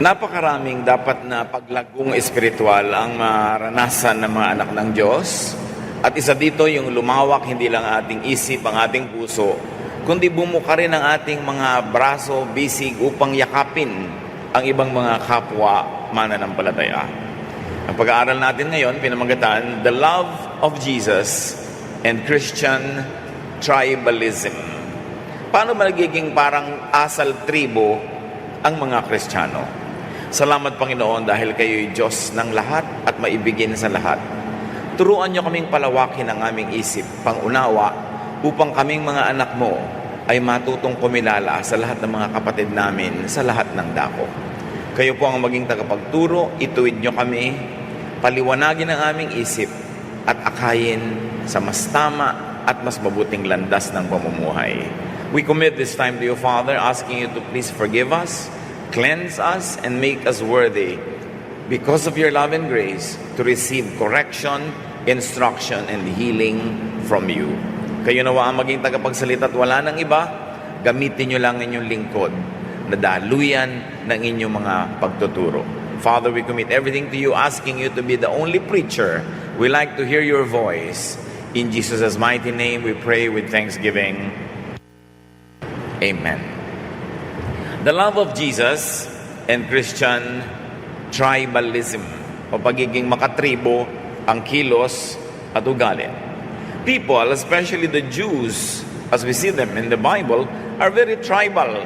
Napakaraming dapat na paglagong espiritual ang maranasan ng mga anak ng Diyos. At isa dito yung lumawak hindi lang ating isip, ang ating puso, kundi bumuka rin ang ating mga braso, bisig upang yakapin ang ibang mga kapwa mananampalataya. Ang pag-aaral natin ngayon, pinamagatan, The Love of Jesus and Christian Tribalism. Paano ba nagiging parang asal tribo ang mga Kristiyano? Salamat Panginoon dahil kayo'y Diyos ng lahat at maibigin sa lahat. Turuan niyo kaming palawakin ang aming isip, pangunawa, upang kaming mga anak mo ay matutong kumilala sa lahat ng mga kapatid namin sa lahat ng dako. Kayo po ang maging tagapagturo, ituwid niyo kami, paliwanagin ang aming isip at akayin sa mas tama at mas mabuting landas ng pamumuhay. We commit this time to you, Father, asking you to please forgive us, cleanse us, and make us worthy because of your love and grace to receive correction, instruction, and healing from you. Kayo nawa ang maging tagapagsalita at wala nang iba, gamitin nyo lang inyong lingkod na daluyan ng inyong mga pagtuturo. Father, we commit everything to you, asking you to be the only preacher. We like to hear your voice. In Jesus' mighty name, we pray with thanksgiving. Amen. The love of Jesus and Christian tribalism o pagiging makatribo ang kilos at ugali. People, especially the Jews, as we see them in the Bible, are very tribal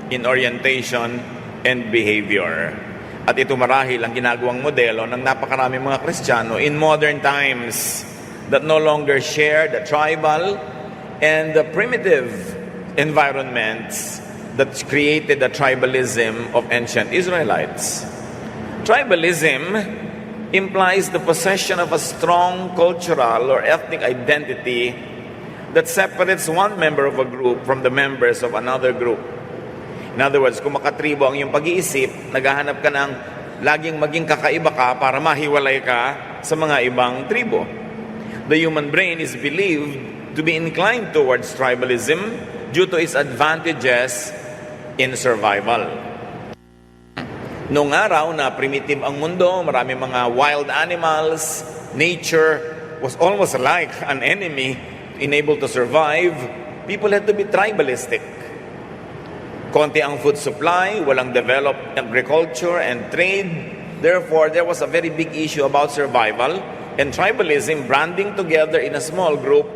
in orientation and behavior. At ito marahil ang ginagawang modelo ng napakaraming mga Kristiyano in modern times that no longer share the tribal and the primitive environments that created the tribalism of ancient Israelites. Tribalism implies the possession of a strong cultural or ethnic identity that separates one member of a group from the members of another group. In other words, kung makatribo ang iyong pag-iisip, naghahanap ka ng laging maging kakaiba ka para mahiwalay ka sa mga ibang tribo. The human brain is believed to be inclined towards tribalism due to its advantages in survival. Noong araw na primitive ang mundo, marami mga wild animals, nature was almost like an enemy. Unable to survive, people had to be tribalistic. Konti ang food supply, walang developed agriculture and trade. Therefore, there was a very big issue about survival, and tribalism, branding together in a small group,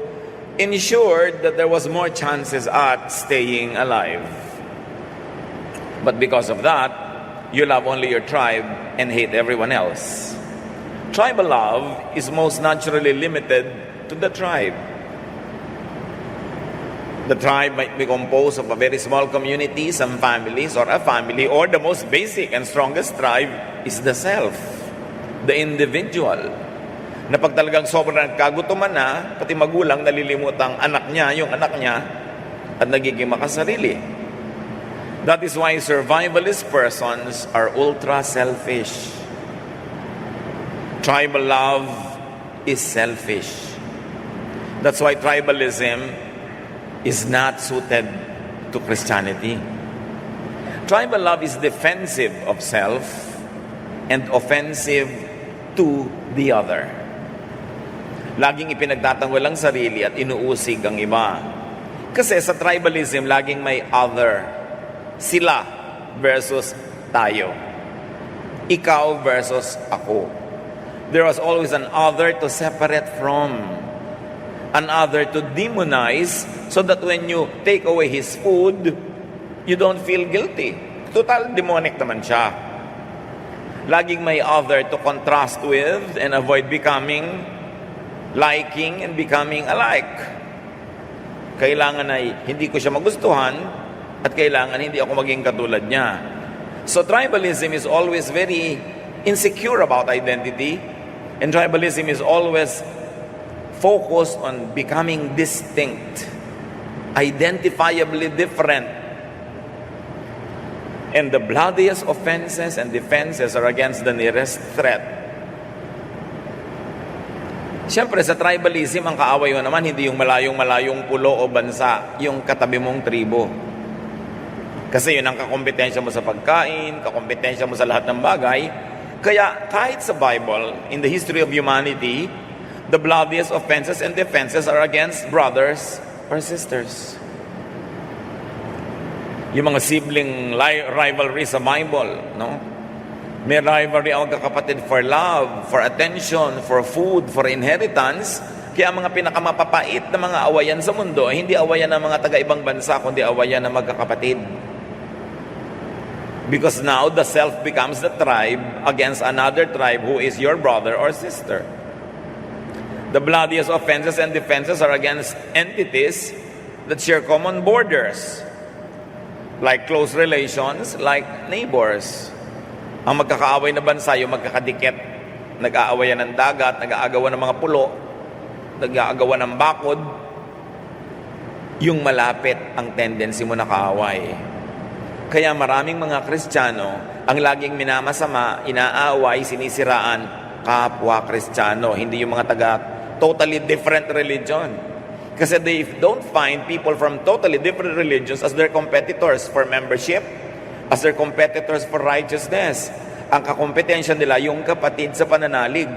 ensured that there was more chances at staying alive. But because of that, you love only your tribe and hate everyone else. Tribal love is most naturally limited to the tribe. The tribe might be composed of a very small community, some families, or a family, or the most basic and strongest tribe is the self, the individual. Na pag talagang sobrang kagutuman na, pati magulang nalilimutang anak niya, yung anak niya, at nagiging makasarili. That is why survivalist persons are ultra-selfish. Tribal love is selfish. That's why tribalism is not suited to Christianity. Tribal love is defensive of self and offensive to the other. Laging ipinagtatanggol ang sarili at inuusig ang iba. Kasi sa tribalism, laging may other. Sila versus tayo. Ikaw versus ako. There was always an other to separate from. An other to demonize so that when you take away his food, you don't feel guilty. Total demonic naman siya. Laging may other to contrast with and avoid becoming liking and becoming alike. Kailangan ay hindi ko siya magustuhan at kailangan hindi ako maging katulad niya. So tribalism is always very insecure about identity, and tribalism is always focused on becoming distinct, identifiably different. And the bloodiest offenses and defenses are against the nearest threat. Siyempre sa tribalism, ang kaaway mo naman hindi yung malayong-malayong pulo o bansa, yung katabi mong tribo. Kasi yun ang kakompetensya mo sa pagkain, kakompetensya mo sa lahat ng bagay. Kaya kahit sa Bible, in the history of humanity, the bloodiest offenses and defenses are against brothers or sisters. Yung mga sibling rivalry sa Bible, no? May rivalry ang magkakapatid for love, for attention, for food, for inheritance. Kaya ang mga pinakamapapait na mga awayan sa mundo, hindi awayan ng mga taga-ibang bansa, kundi awayan ng magkakapatid. Because now the self becomes the tribe against another tribe who is your brother or sister. The bloodiest offenses and defenses are against entities that share common borders, like close relations, like neighbors. Ang magkakaaway na bansa, yung magkakadikit, nag-aawayan ng dagat, nag-aagawan ng mga pulo, nag-aagawan ng bakod, yung malapit ang tendency mo na kaaway. Kaya maraming mga Kristiyano ang laging minamasama, inaaway, sinisiraan kapwa Kristiyano, hindi yung mga taga totally different religion. Kasi they don't find people from totally different religions as their competitors for membership, as their competitors for righteousness. Ang kakompetensya nila yung kapatid sa pananalig.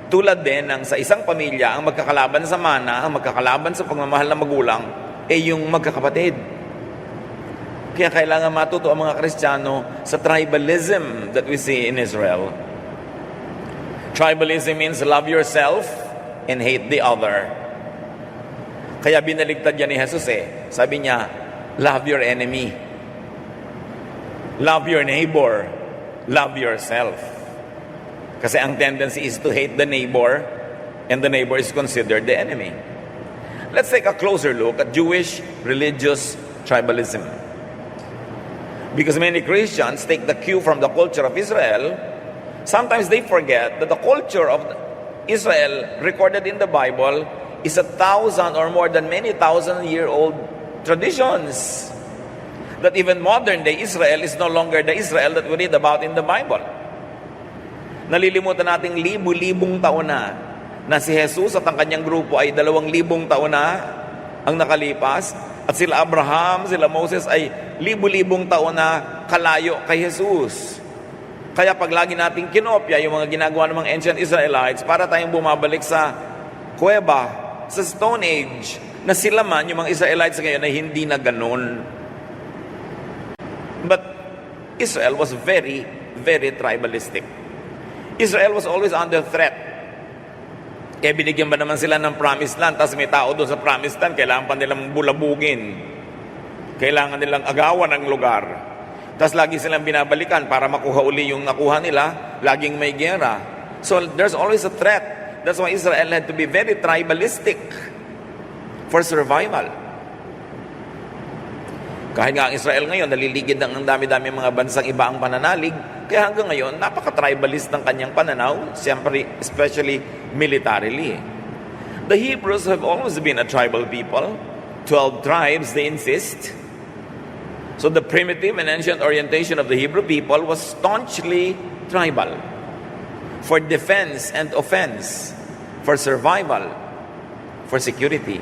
Tulad din ng sa isang pamilya, ang magkakalaban sa mana, ang magkakalaban sa pagmamahal ng magulang, yung magkakapatid. Kaya kailangan matuto ang mga Kristiyano sa tribalism that we see in Israel. Tribalism means love yourself and hate the other. Kaya binaligtad yan ni Jesus Sabi niya, love your enemy. Love your neighbor. Love yourself. Kasi ang tendency is to hate the neighbor, and the neighbor is considered the enemy. Let's take a closer look at Jewish religious tribalism. Because many Christians take the cue from the culture of Israel, sometimes they forget that the culture of Israel recorded in the Bible is 1,000 or more than many thousand-year-old traditions. That even modern-day Israel is no longer the Israel that we read about in the Bible. Nalilimutan nating libu-libong taon na si Jesus at ang kanyang grupo ay 2,000 taon na ang nakalipas. At sila Abraham, sila Moses ay libu-libong taon na kalayo kay Jesus. Kaya pag lagi nating kinopya yung mga ginagawa ng mga ancient Israelites, para tayong bumabalik sa kuweba, sa Stone Age, na sila man, yung mga Israelites ngayon, ay hindi na ganun. But Israel was very, very tribalistic. Israel was always under threat. Kaya binigyan ba naman sila ng promised land, tapos may tao doon sa promised land, kailangan pa nilang bulabugin. Kailangan nilang agawan ng lugar. Tapos lagi silang binabalikan para makuha uli yung nakuha nila, laging may gera. So there's always a threat. That's why Israel had to be very tribalistic for survival. Kahit nga ang Israel ngayon, naliligid ng dami-dami mga bansang iba ang pananalig, kaya hanggang ngayon, napaka-tribalist ng kanyang pananaw, siyempre, especially militarily. The Hebrews have always been a tribal people. 12 tribes, they insist. So the primitive and ancient orientation of the Hebrew people was staunchly tribal. For defense and offense, for survival, for security.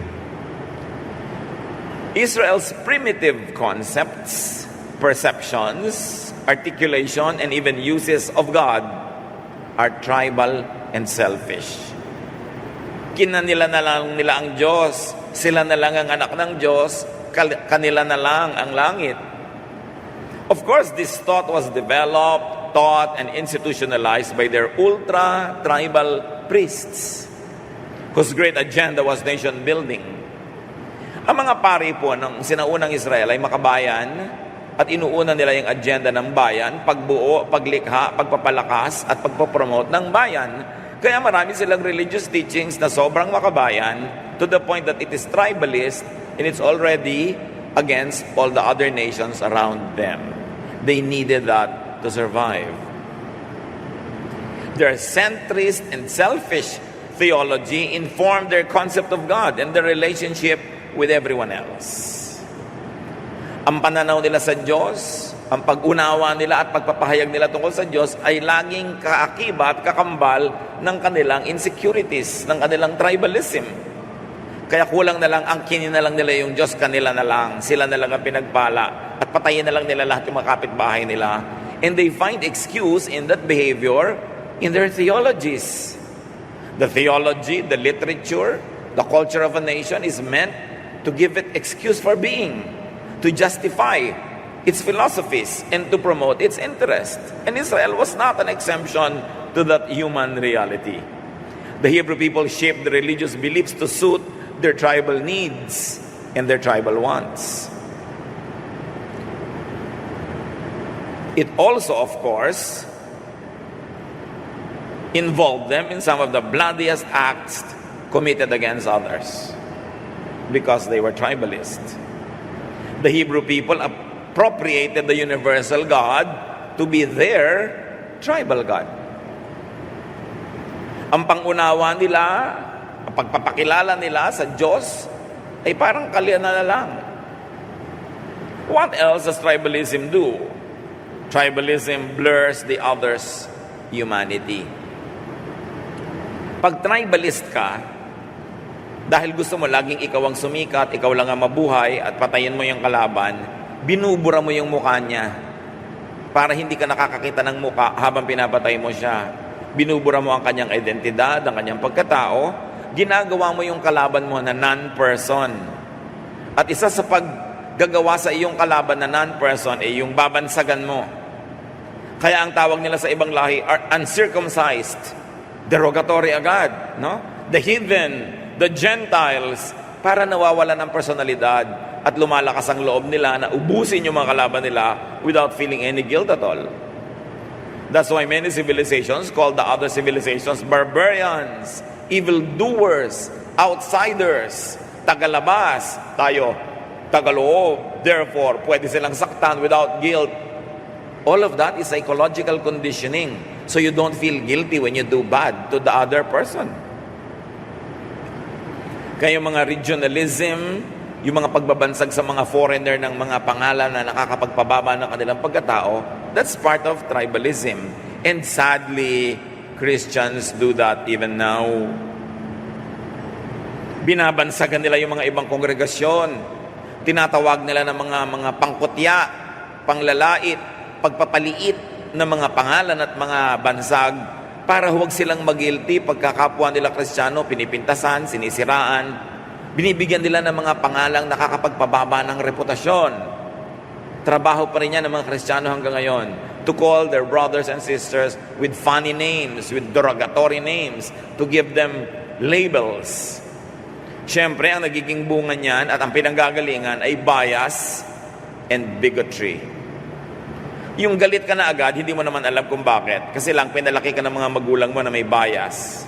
Israel's primitive concepts, perceptions, articulation, and even uses of God are tribal and selfish. Kinanila na lang nila ang Diyos, sila na lang ang anak ng Diyos, kanila na lang ang langit. Of course, this thought was developed, taught, and institutionalized by their ultra-tribal priests, whose great agenda was nation building. Ang mga pari po ng sinaunang Israel ay makabayan at inuuna nila yung agenda ng bayan, pagbuo, paglikha, pagpapalakas at pagpapromote ng bayan. Kaya marami silang religious teachings na sobrang makabayan to the point that it is tribalist and it's already against all the other nations around them. They needed that to survive. Their centrist and selfish theology informed their concept of God and their relationship with everyone else. Ang pananaw nila sa Diyos, ang pag-unawa nila at pagpapahayag nila tungkol sa Diyos ay laging kaakibat, kakambal ng kanilang insecurities, ng kanilang tribalism. Kaya kulang na lang ang kininalang nila yung Diyos, kanila na lang, sila na lang ang pinagpala. at patayin na lang nila lahat yung mga kapitbahay nila. And they find excuse in that behavior in their theologies. The theology, the literature, the culture of a nation is meant to give it excuse for being, to justify its philosophies, and to promote its interest. And Israel was not an exemption to that human reality. The Hebrew people shaped the religious beliefs to suit their tribal needs and their tribal wants. It also, of course, involved them in some of the bloodiest acts committed against others because they were tribalist. The Hebrew people appropriated the universal God to be their tribal God. Ang pangunawa nila, ang pagpapakilala nila sa Diyos ay parang kalyanan na lang. What else does tribalism do? Tribalism blurs the other's humanity. Pag tribalist ka, dahil gusto mo laging ikaw ang sumikat, ikaw lang ang mabuhay at patayin mo yung kalaban, binubura mo yung mukha niya para hindi ka nakakakita ng mukha habang pinapatay mo siya. Binubura mo ang kanyang identidad, ang kanyang pagkatao, ginagawa mo yung kalaban mo na non-person. At isa sa paggagawa sa iyong kalaban na non-person ay yung babansagan mo. Kaya ang tawag nila sa ibang lahi are uncircumcised. Derogatory agad, no? The heathen, the Gentiles, para nawawala ng personalidad at lumalakas ang loob nila na ubusin yung mga kalaban nila without feeling any guilt at all. That's why many civilizations call the other civilizations barbarians, evildoers, outsiders, tagalabas, tayo, tagaloob. Therefore, pwede silang saktan without guilt. All of that is psychological conditioning. So you don't feel guilty when you do bad to the other person. Kaya yung mga regionalism, yung mga pagbabansag sa mga foreigner ng mga pangalan na nakakapagpababa ng kanilang pagkatao, that's part of tribalism. And sadly, Christians do that even now. Binabansagan nila yung mga ibang kongregasyon. Tinatawag nila ng mga pangkutya, panglalait, pagpapaliit ng mga pangalan at mga bansag para huwag silang mag-guilty pagkakapwa nila Kristiyano, pinipintasan, sinisiraan. Binibigyan nila ng mga pangalang nakakapagpababa ng reputasyon. Trabaho pa rin yan ng mga Kristiyano hanggang ngayon to call their brothers and sisters with funny names, with derogatory names, to give them labels. Siyempre, ang nagiging bunga niyan at ang pinanggagalingan ay bias and bigotry. Yung galit ka na agad, hindi mo naman alam kung bakit. Kasi lang pinalaki ka ng mga magulang mo na may bias.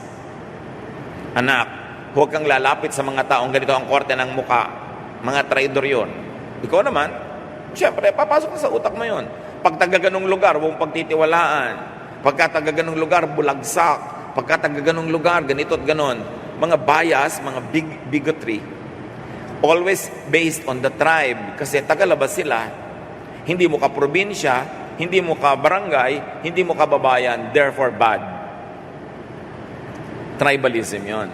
Anak, huwag kang lalapit sa mga taong ganito ang korte ng muka. Mga traidor yun. Ikaw naman, siyempre, papasok ka sa utak mo yun. Pag taga-ganong lugar, huwag pagtitiwalaan. Pagka taga-ganong lugar, bulagsak. Pagka taga-ganong lugar, ganito at ganon. Mga bias, mga bigotry. Always based on the tribe. Kasi tagalabas sila. Hindi mo ka probinsya, hindi mo ka barangay, hindi mo ka babayan, therefore bad. Tribalism yon.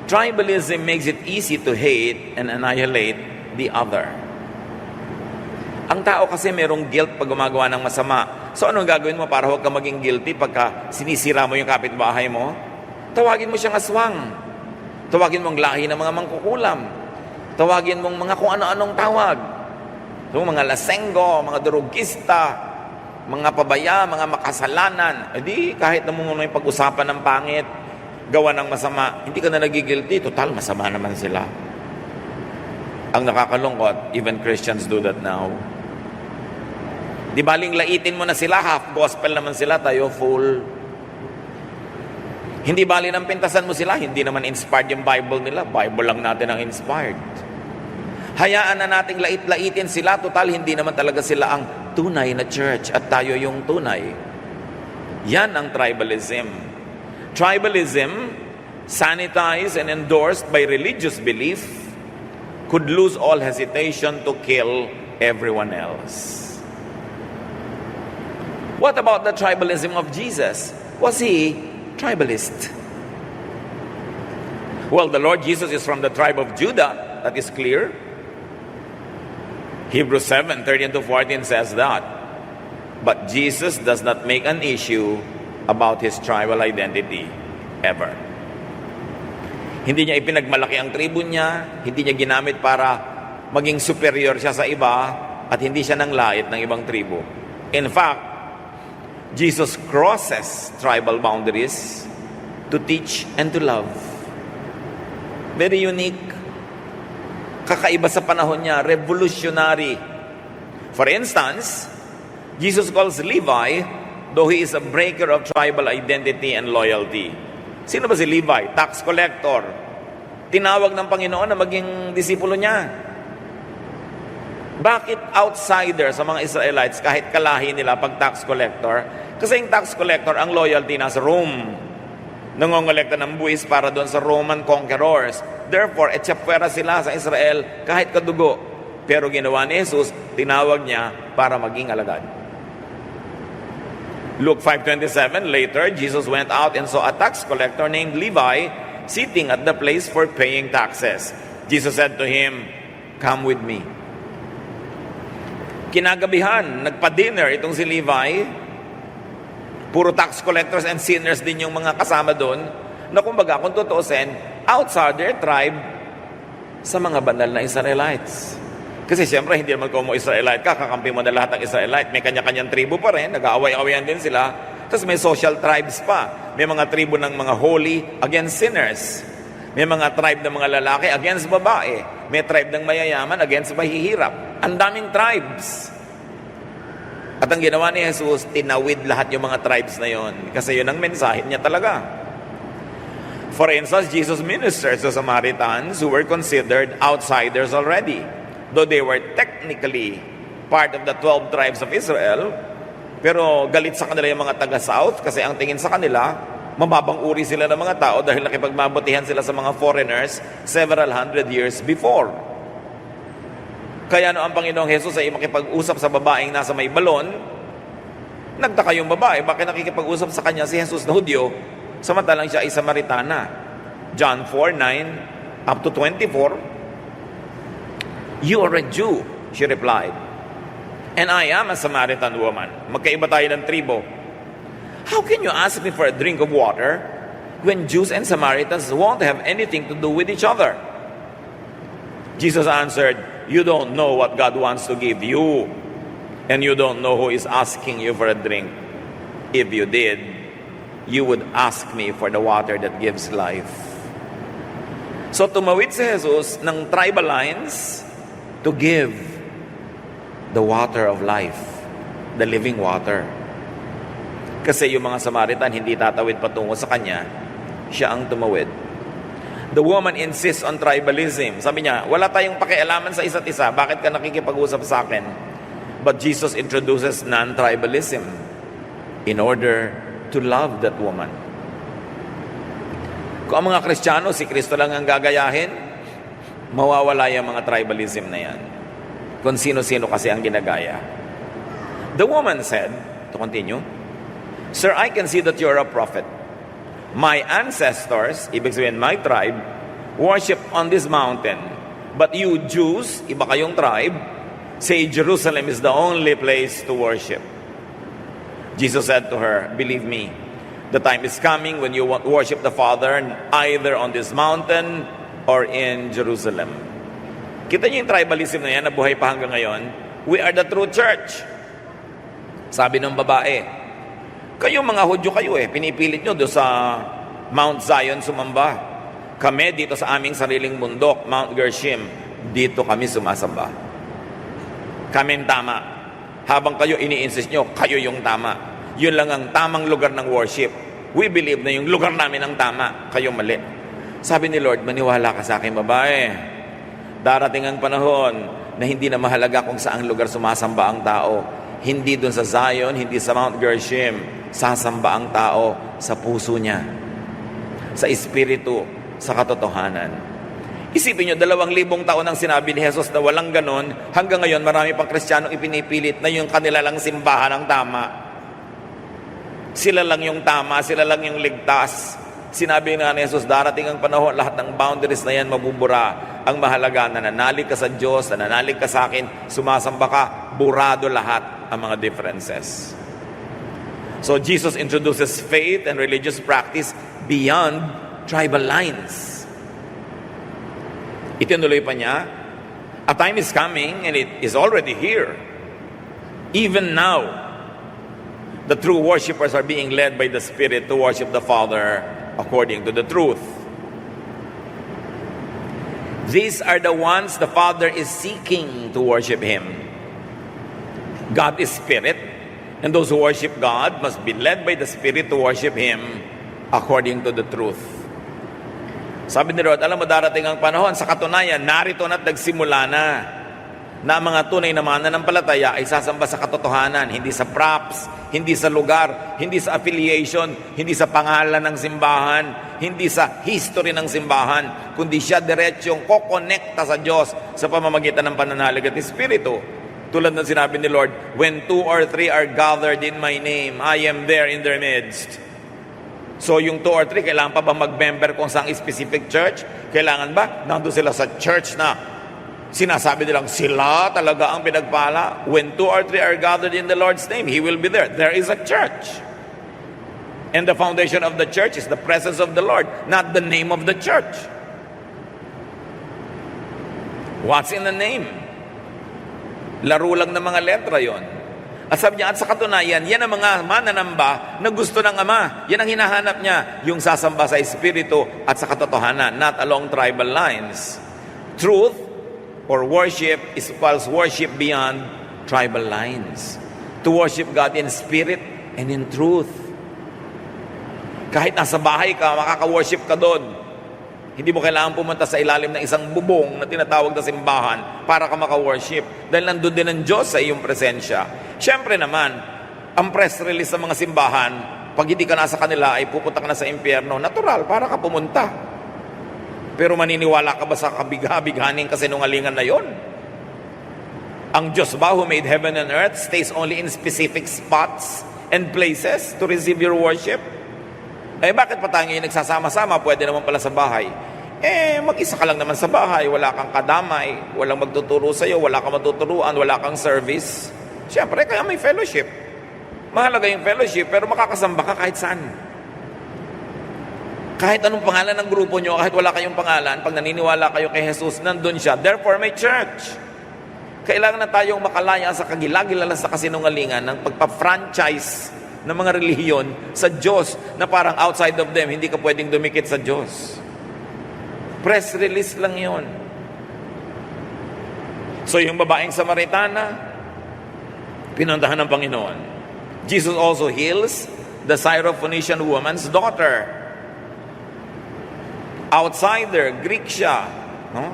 Tribalism makes it easy to hate and annihilate the other. Ang tao kasi merong guilt pag gumagawa ng masama. So anong gagawin mo para huwag ka maging guilty pagka sinisira mo yung kapitbahay mo? Tawagin mo siyang aswang. Tawagin mong lahi ng mga mangkukulam. Tawagin mong mga kung ano-anong tawag. So, mga lasenggo, mga drogista, mga pabaya, mga makasalanan. Edi kahit naman yung pag-usapan ng pangit, gawa ng masama, hindi ka na nagigilty. Total, masama naman sila. Ang nakakalungkot, even Christians do that now. Di baling laitin mo na sila, half gospel naman sila, tayo full. Hindi bali nang pintasan mo sila, hindi naman inspired yung Bible nila. Bible lang natin ang inspired. Hayaan na nating lait-laitin sila. Total, hindi naman talaga sila ang tunay na church at tayo yung tunay. Yan ang tribalism. Tribalism, sanitized and endorsed by religious belief, could lose all hesitation to kill everyone else. What about the tribalism of Jesus? Was he tribalist? Well, the Lord Jesus is from the tribe of Judah. That is clear. Hebrews 7:13-14 says that. But Jesus does not make an issue about his tribal identity ever. Hindi niya ipinagmalaki ang tribo niya, hindi niya ginamit para maging superior siya sa iba, at hindi siya nanglait ng ibang tribo. In fact, Jesus crosses tribal boundaries to teach and to love. Very unique. Kakaiba sa panahon niya, revolutionary. For instance, Jesus calls Levi, though he is a breaker of tribal identity and loyalty. Sino ba si Levi? Tax collector. Tinawag ng Panginoon na maging disipulo niya. Bakit outsider sa mga Israelites kahit kalahi nila pag tax collector? Kasi yung tax collector, ang loyalty nasa Rome. Nangongolekta ng buwis para doon sa Roman conquerors. Therefore, etsyapwera sila sa Israel kahit kadugo. Pero ginawa ni Jesus, tinawag niya para maging alagad. Luke 5:27, later, Jesus went out and saw a tax collector named Levi sitting at the place for paying taxes. Jesus said to him, "Come with me." Kinagabihan, nagpa-dinner itong si Levi. Puro tax collectors and sinners din yung mga kasama doon, na kumbaga, kung tutuusin, outside their tribe sa mga banal na Israelites. Kasi siyempre, hindi naman kung mo Israelite ka, kakampi mo na lahat ng Israelite. May kanya-kanyang tribo pa rin, nag-aaway-awayan din sila. Tapos may social tribes pa. May mga tribo ng mga holy against sinners. May mga tribe ng mga lalaki against babae. May tribe ng mayayaman against mahihirap. Ang daming tribes. At ang ginawa ni Jesus, tinawid lahat yung mga tribes na yon. Kasi yun ang mensahe niya talaga. For instance, Jesus ministered to Samaritans who were considered outsiders already. Though they were technically part of the 12 tribes of Israel, pero galit sa kanila yung mga taga-south kasi ang tingin sa kanila, mababang uri sila ng mga tao dahil nakipagmabutihan sila sa mga foreigners several hundred years before. Kaya ang Panginoong Jesus ay makipag-usap sa babaeng nasa may balon, nagtaka yung babae, bakit nakikipag-usap sa kanya si Jesus na Hudyo, samantalang siya ay Samaritana. John 4:9-24, "You are a Jew," she replied, "and I am a Samaritan woman." Magkaiba tayo ng tribo. "How can you ask me for a drink of water when Jews and Samaritans won't have anything to do with each other?" Jesus answered, "You don't know what God wants to give you, and you don't know who is asking you for a drink. If you did, you would ask me for the water that gives life." So tumawid si Jesus ng tribal lines to give the water of life, the living water. Kasi yung mga Samaritan hindi tatawid patungo sa kanya, siya ang tumawid. The woman insists on tribalism. Sabi niya, wala tayong pakialaman sa isa't isa, bakit ka nakikipag-usap sa akin? But Jesus introduces non-tribalism in order to love that woman. Kung ang mga Kristiyano, si Kristo lang ang gagayahin, mawawala yung mga tribalism na yan. Kung sino-sino kasi ang ginagaya. The woman said, to continue, "Sir, I can see that you're a prophet. My ancestors," ibig sabihin my tribe, "worship on this mountain. But you Jews," iba kayong tribe, "say Jerusalem is the only place to worship." Jesus said to her, "Believe me, the time is coming when you won't worship the Father either on this mountain or in Jerusalem." Kita niyo yung tribalism na yan na buhay pa hanggang ngayon? We are the true church. Sabi ng babae, kayo mga Hudyo kayo pinipilit nyo doon sa Mount Zion sumamba. Kami dito sa aming sariling bundok, Mount Gerizim, dito kami sumasamba. Kaming tama. Habang kayo ini-insist nyo, kayo yung tama. Yun lang ang tamang lugar ng worship. We believe na yung lugar namin ang tama, kayo mali. Sabi ni Lord, maniwala ka sa akin babae. Darating ang panahon na hindi na mahalaga kung saang lugar sumasamba ang tao. Hindi doon sa Zion, hindi sa Mount Gerizim. Sasamba ang tao sa puso niya, sa espiritu, sa katotohanan. Isipin nyo, 2,000 taon ang sinabi ni Jesus na walang ganon. Hanggang ngayon, marami pang Kristiyanong ipinipilit na yung kanila lang simbahan ang tama. Sila lang yung tama, sila lang yung ligtas. Sinabi nga ni Jesus, darating ang panahon, lahat ng boundaries na yan mabubura. Ang mahalaga, nananalig ka sa Diyos, nananalig ka sa akin, sumasamba ka, burado lahat ang mga differences. So Jesus introduces faith and religious practice beyond tribal lines. Itinuloy pa niya, a time is coming and it is already here. Even now, the true worshipers are being led by the Spirit to worship the Father according to the truth. These are the ones the Father is seeking to worship Him. God is Spirit, and those who worship God must be led by the Spirit to worship Him according to the truth. Sabi ni Lord, alam mo darating ang panahon, sa katunayan, narito na't nagsimula na mga tunay na mananampalataya ay sasamba sa katotohanan, hindi sa props, hindi sa lugar, hindi sa affiliation, hindi sa pangalan ng simbahan, hindi sa history ng simbahan, kundi siya diretsyong kokonekta sa Diyos sa pamamagitan ng pananalig at Espiritu. Tulad ng sinabi ni Lord, when 2 or 3 are gathered in my name, I am there in their midst. So yung 2 or 3, kailangan pa ba mag-member kung saang specific church? Kailangan ba? Nandun sila sa church na sinasabi nilang sila talaga ang pinagpala. When 2 or 3 are gathered in the Lord's name, He will be there. There is a church. And the foundation of the church is the presence of the Lord, not the name of the church. What's in the name? Laro lang ng mga letra yon. At sabi niya, at sa katunayan, yan ang mga mananamba na gusto ng Ama. Yan ang hinahanap niya, yung sasamba sa Espiritu at sa katotohanan, not along tribal lines. Truth or worship is false worship beyond tribal lines. To worship God in spirit and in truth. Kahit nasa bahay ka, makaka-worship ka doon. Hindi mo kailangan pumunta sa ilalim ng isang bubong na tinatawag na simbahan para ka maka-worship. Dahil nandun din ang Diyos sa iyong presensya. Siyempre naman, ang press release sa mga simbahan, pag hindi ka nasa kanila ay pupunta ka na sa impyerno. Natural, para ka pumunta. Pero maniniwala ka ba sa kabigha-bighaning kasinungalingan na yon? Ang Diyos ba who made heaven and earth stays only in specific spots and places to receive your worship? Eh bakit pa tayo ngayon nagsasama-sama? Pwede naman pala sa bahay. Mag-isa ka lang naman sa bahay, wala kang kadamay, walang magtuturo sa'yo, wala kang matuturuan, wala kang service. Siyempre, kaya may fellowship. Mahalaga yung fellowship, pero makakasamba ka kahit saan. Kahit anong pangalan ng grupo nyo, kahit wala kayong pangalan, pag naniniwala kayo kay Jesus, nandun siya. Therefore, may church. Kailangan na tayong makalaya sa kagilagilalas sa kasinungalingan ng pagpa-franchise ng mga relihiyon sa Diyos na parang outside of them, hindi ka pwedeng dumikit sa Diyos. Press release lang yon. So yung babaeng Samaritana, pinuntahan ng Panginoon. Jesus also heals the Syrophoenician woman's daughter. Outsider, Greek siya. No?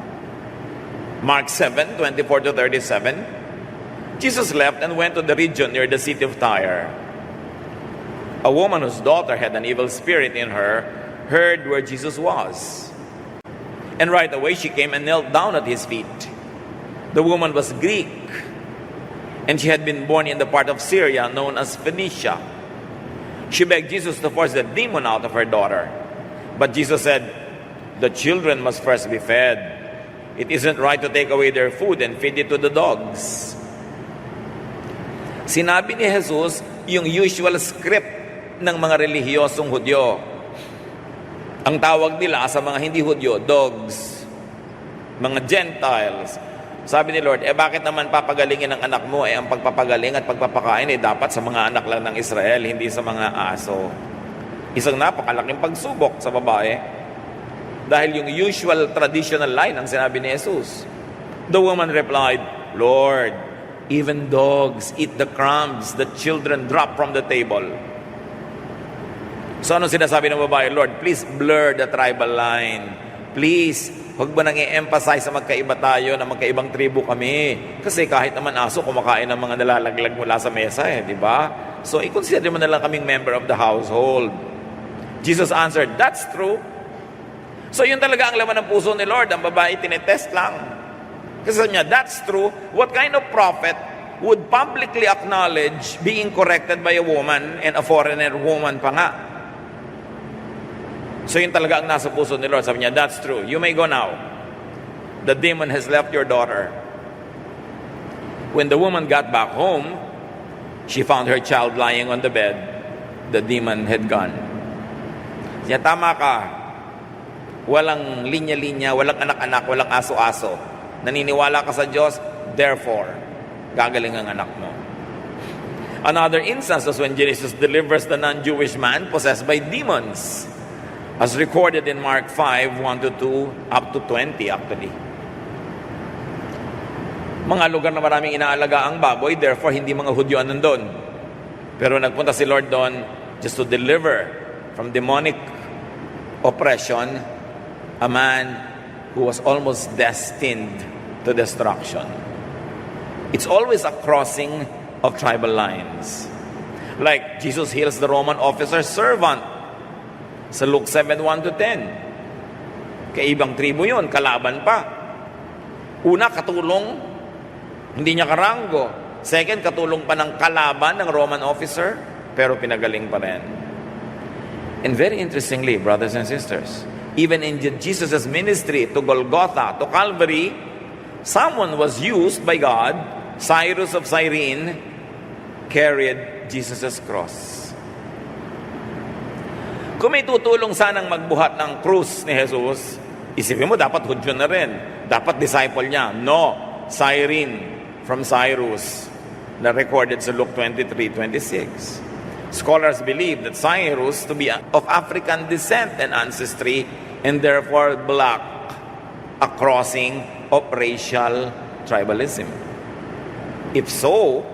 Mark 7, 24-37. Jesus left and went to the region near the city of Tyre. A woman whose daughter had an evil spirit in her heard where Jesus was. And right away she came and knelt down at his feet. The woman was Greek, and she had been born in the part of Syria known as Phoenicia. She begged Jesus to force the demon out of her daughter. But Jesus said, the children must first be fed. It isn't right to take away their food and feed it to the dogs. Sinabi ni Jesus yung usual script ng mga relihiyosong Hudyo. Ang tawag nila sa mga hindi Hudyo, dogs. Mga Gentiles. Sabi ni Lord, bakit naman papagalingin ang anak mo? Ang pagpapagaling at pagpapakain dapat sa mga anak lang ng Israel, hindi sa mga aso. Isang napakalaking pagsubok sa babae. Dahil yung usual traditional line ang sinabi ni Jesus. The woman replied, Lord, even dogs eat the crumbs that children drop from the table. So ano sinasabi ng babae? Lord, please blur the tribal line. Please, huwag ba nang i-emphasize na magkaiba tayo, na magkaibang tribo kami. Kasi kahit naman aso, kumakain ng mga nalalaglag mula sa mesa di ba? So i-consider mo na lang kaming member of the household. Jesus answered, that's true. So yun talaga ang laman ng puso ni Lord. Ang babae tinetest lang. Kasi sabi niya, that's true. What kind of prophet would publicly acknowledge being corrected by a woman and a foreigner woman pa nga? So yun talaga ang nasa puso ni Lord. Sabi niya, that's true. You may go now. The demon has left your daughter. When the woman got back home, she found her child lying on the bed. The demon had gone. Siya, tama ka. Walang linya-linya, walang anak-anak, walang aso-aso. Naniniwala ka sa Diyos, therefore, gagaling ang anak mo. Another instance was when Jesus delivers the non-Jewish man possessed by demons, as recorded in Mark 5, 1-2, up to 20 actually. Mga lugar na maraming inaalaga ang baboy, therefore hindi mga Hudyo ang nandun. Pero nagpunta si Lord doon just to deliver from demonic oppression a man who was almost destined to destruction. It's always a crossing of tribal lines. Like Jesus heals the Roman officer's servant sa Luke 7:1-10. Kaibang tribo yun, kalaban pa. Una, katulong, hindi niya karanggo. Second, katulong pa ng kalaban ng Roman officer, pero pinagaling pa rin. And very interestingly, brothers and sisters, even in Jesus' ministry to Golgotha, to Calvary, someone was used by God, Cyrus of Cyrene, carried Jesus' cross. Kung may tutulong sanang magbuhat ng krus ni Jesus, isipin mo, dapat Hudyo na rin. Dapat disciple niya. No, Cyrene from Cyrus, na recorded sa Luke 23:26. Scholars believe that Cyrus to be of African descent and ancestry, and therefore block a crossing of racial tribalism. If so,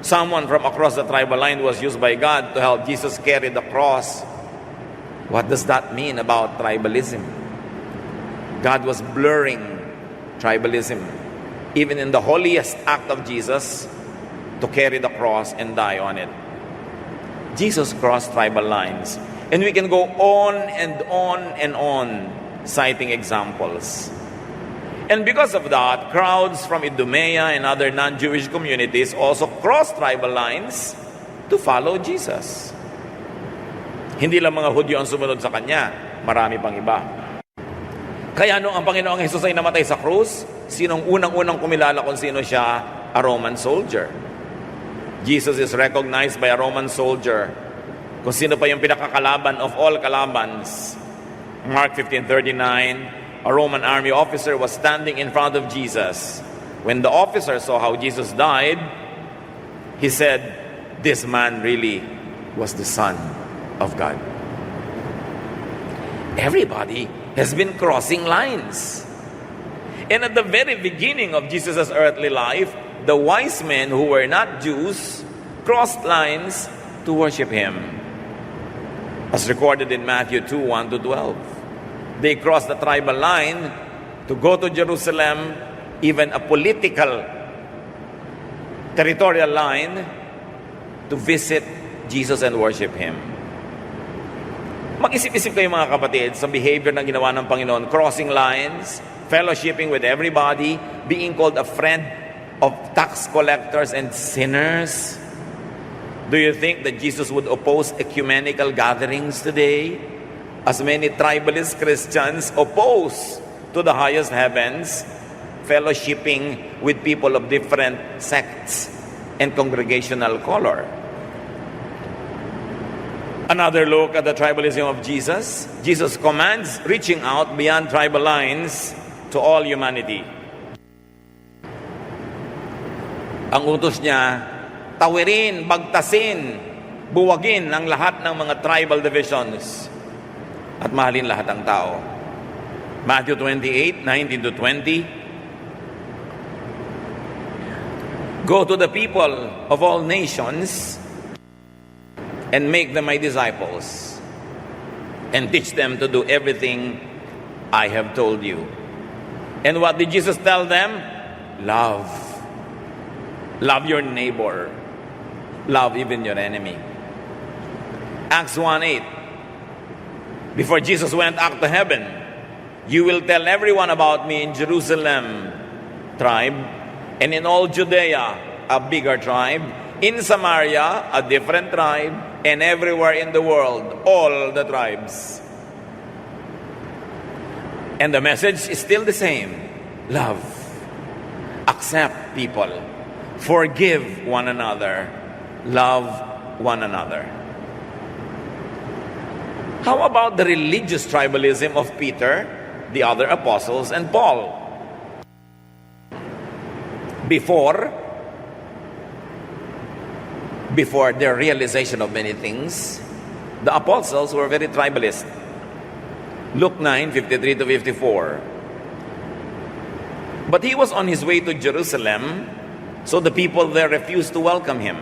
someone from across the tribal line was used by God to help Jesus carry the cross. What does that mean about tribalism? God was blurring tribalism, even in the holiest act of Jesus, to carry the cross and die on it. Jesus crossed tribal lines. And we can go on and on and on, citing examples. And because of that, crowds from Idumea and other non-Jewish communities also crossed tribal lines to follow Jesus. Hindi lang mga Hudyo ang sumunod sa Kanya, marami pang iba. Kaya nung ang Panginoong Jesus ay namatay sa krus, sinong unang-unang kumilala kung sino siya? A Roman soldier. Jesus is recognized by a Roman soldier. Kung sino pa yung pinakakalaban of all kalabans. Mark 15:39, a Roman army officer was standing in front of Jesus. When the officer saw how Jesus died, he said, "This man really was the Son of God." Everybody has been crossing lines. And at the very beginning of Jesus' earthly life, the wise men who were not Jews crossed lines to worship Him. As recorded in Matthew 2:1-12. They crossed the tribal line to go to Jerusalem, even a political territorial line, to visit Jesus and worship Him. Mag-isip-isip kayo mga kapatid sa behavior na ginawa ng Panginoon, crossing lines, fellowshipping with everybody, being called a friend of tax collectors and sinners. Do you think that Jesus would oppose ecumenical gatherings today? As many tribalist Christians oppose to the highest heavens, fellowshipping with people of different sects and congregational color. Another look at the tribalism of Jesus. Jesus commands reaching out beyond tribal lines to all humanity. Ang utos niya, tawirin, bagtasin, buwagin ang lahat ng mga tribal divisions at mahalin lahat ng tao. Matthew 28:19-20. Go to the people of all nations and make them my disciples, and teach them to do everything I have told you. And what did Jesus tell them? Love. Love your neighbor. Love even your enemy. Acts 1:8. Before Jesus went up to heaven, you will tell everyone about me in Jerusalem tribe, and in all Judea, a bigger tribe, in Samaria, a different tribe, and everywhere in the world, all the tribes And the message is still the same. Love. Accept people. Forgive one another. Love one another. How about the religious tribalism of Peter, the other apostles, and Paul? Before their realization of many things, the apostles were very tribalist. Luke 9:53 to 54. But he was on his way to Jerusalem, so the people there refused to welcome him.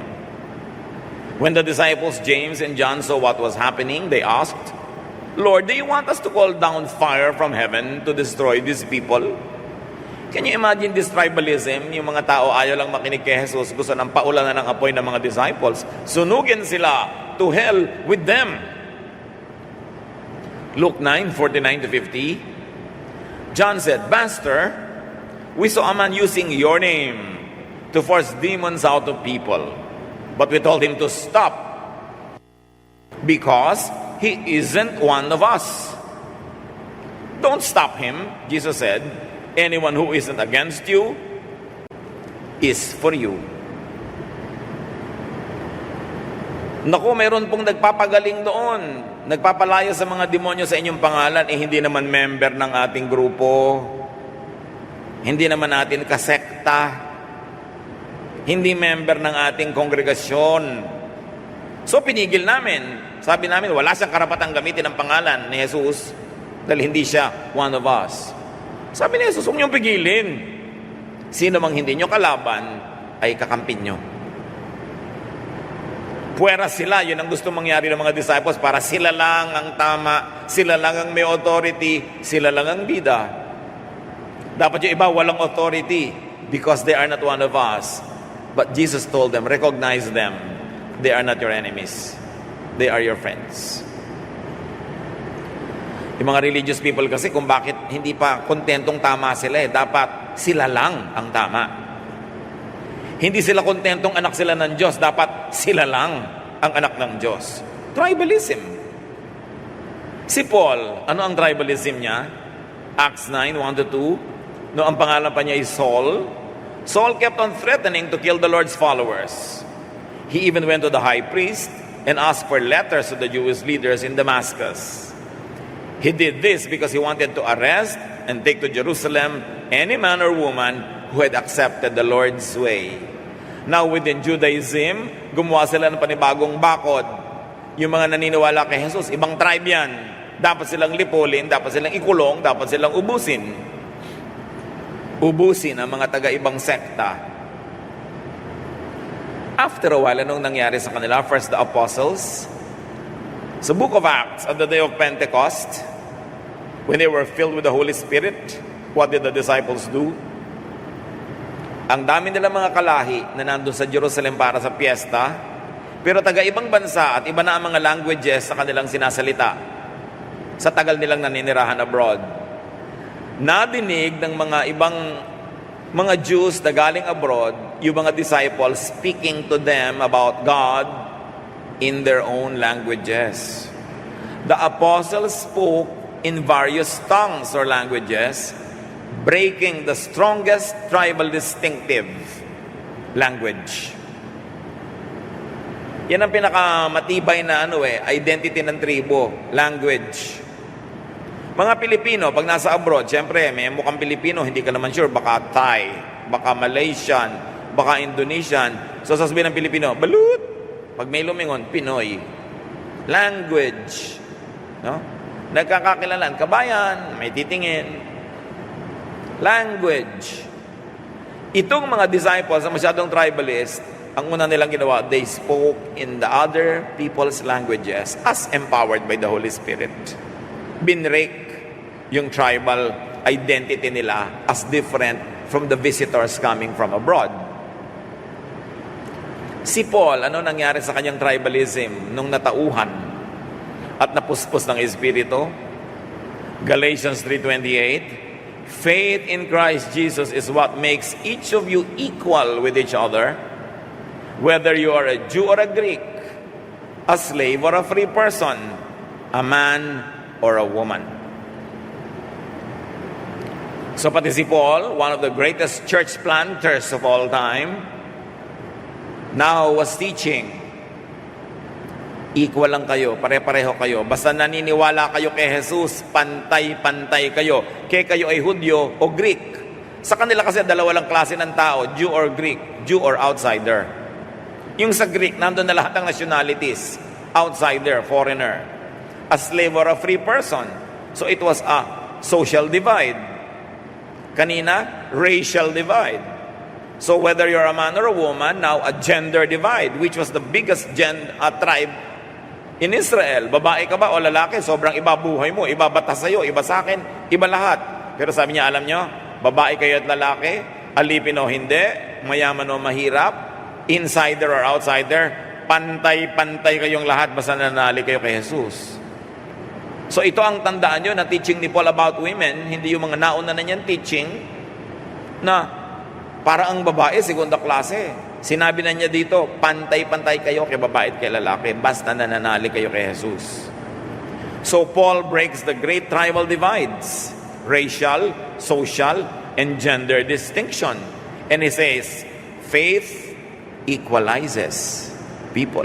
When the disciples James and John saw what was happening, they asked, "Lord, do you want us to call down fire from heaven to destroy these people?" Can you imagine this tribalism? Yung mga tao ayaw lang makinig kay Jesus, gusto nang paulanan ng apoy ng mga disciples. Sunugin sila to hell with them. Luke 9:49 to 50. John said, "Master, we saw a man using your name to force demons out of people. But we told him to stop because he isn't one of us." Don't stop him, Jesus said. Anyone who isn't against you is for you. Naku, meron pong nagpapagaling doon. Nagpapalaya sa mga demonyo sa inyong pangalan, hindi naman member ng ating grupo. Hindi naman natin kasekta. Hindi member ng ating kongregasyon. So pinigil namin. Sabi namin, wala siyang karapatang gamitin ang pangalan ni Jesus dahil hindi siya one of us. Sabi ni Jesus, huwag niyong pigilin. Sino mang hindi niyo kalaban, ay kakampin niyo. Puwera sila, yun ang gusto mangyari ng mga disciples para sila lang ang tama, sila lang ang may authority, sila lang ang bida. Dapat yung iba walang authority because they are not one of us. But Jesus told them, recognize them. They are not your enemies. They are your friends. Yung mga religious people kasi kung bakit hindi pa kontentong tama sila dapat sila lang ang tama. Hindi sila kontentong anak sila ng Diyos, dapat sila lang ang anak ng Diyos. Tribalism. Si Paul, ano ang tribalism niya? Acts 9:1-2. No, ang pangalan pa niya is Saul. Saul kept on threatening to kill the Lord's followers. He even went to the high priest and asked for letters to the Jewish leaders in Damascus. He did this because he wanted to arrest and take to Jerusalem any man or woman who had accepted the Lord's way. Now within Judaism, gumawa sila ng panibagong bakod. Yung mga naniniwala kay Jesus, ibang tribe yan. Dapat silang lipulin, dapat silang ikulong, dapat silang ubusin. Ubusin ang mga taga-ibang sekta. After a while, anong nangyari sa kanila? First, the apostles. Sa book of Acts, on the day of Pentecost, when they were filled with the Holy Spirit, what did the disciples do? Ang dami nilang mga kalahi na nandun sa Jerusalem para sa piyesta, pero taga-ibang bansa at iba na ang mga languages sa kanilang sinasalita sa tagal nilang naninirahan abroad. Nadinig ng mga ibang mga Jews na galing abroad, yung mga disciples speaking to them about God in their own languages. The apostles spoke in various tongues or languages, breaking the strongest tribal distinctive language. Yan ang pinakamatibay na identity ng tribo, language. Mga Pilipino, pag nasa abroad, siyempre, may mukhang Pilipino, hindi ka naman sure, baka Thai, baka Malaysian, baka Indonesian. So sasabihin ng Pilipino, balut! Pag may lumingon, Pinoy. Language. No? Nagkakakilalan. Kabayan, may titingin. Language. Itong mga disciples na masyadong tribalist, ang una nilang ginawa, they spoke in the other people's languages as empowered by the Holy Spirit. Binrake yung tribal identity nila as different from the visitors coming from abroad. Si Paul, ano nangyari sa kanyang tribalism nung natauhan at napuspos ng Espiritu? Galatians 3:28, faith in Christ Jesus is what makes each of you equal with each other, whether you are a Jew or a Greek, a slave or a free person, a man or a woman. So pati si Paul, one of the greatest church planters of all time, now was teaching, equal lang kayo, pare-pareho kayo. Basta naniniwala kayo kay Jesus, pantay-pantay kayo. Kaya kayo ay Hudyo o Greek. Sa kanila kasi dalawa lang klase ng tao, Jew or Greek, Jew or outsider. Yung sa Greek, nandun na lahat ng nationalities. Outsider, foreigner. A slave or a free person. So it was a social divide. Kanina, racial divide. So whether you're a man or a woman, now a gender divide, which was the biggest tribe in Israel. Babae ka ba o lalaki? Sobrang iba buhay mo. Iba batas sa'yo, iba sa akin, iba lahat. Pero sabi niya, alam nyo, babae kayo at lalaki, alipin o hindi, mayaman o mahirap, insider or outsider, pantay-pantay kayong lahat basta nanali kayo kay Jesus. So ito ang tandaan nyo na teaching ni Paul about women, hindi yung mga nauna na niyan teaching na para ang babae, segunda klase. Sinabi na niya dito, pantay-pantay kayo kay babae at kay lalaki, basta nananali kayo kay Jesus. So Paul breaks the great tribal divides, racial, social, and gender distinction. And he says, faith equalizes people.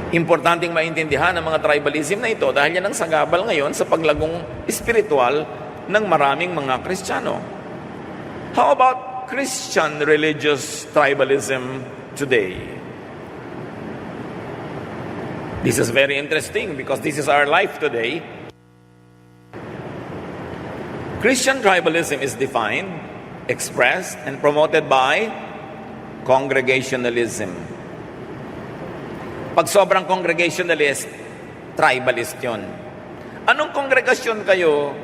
Importanteng maintindihan ang mga tribalism na ito dahil yan ang sagabal ngayon sa paglagong espiritual ng maraming mga Kristiyano. How about Christian religious tribalism today? This is very interesting because this is our life today. Christian tribalism is defined, expressed, and promoted by congregationalism. Pag sobrang congregationalist, tribalist yun. Anong kongregasyon kayo?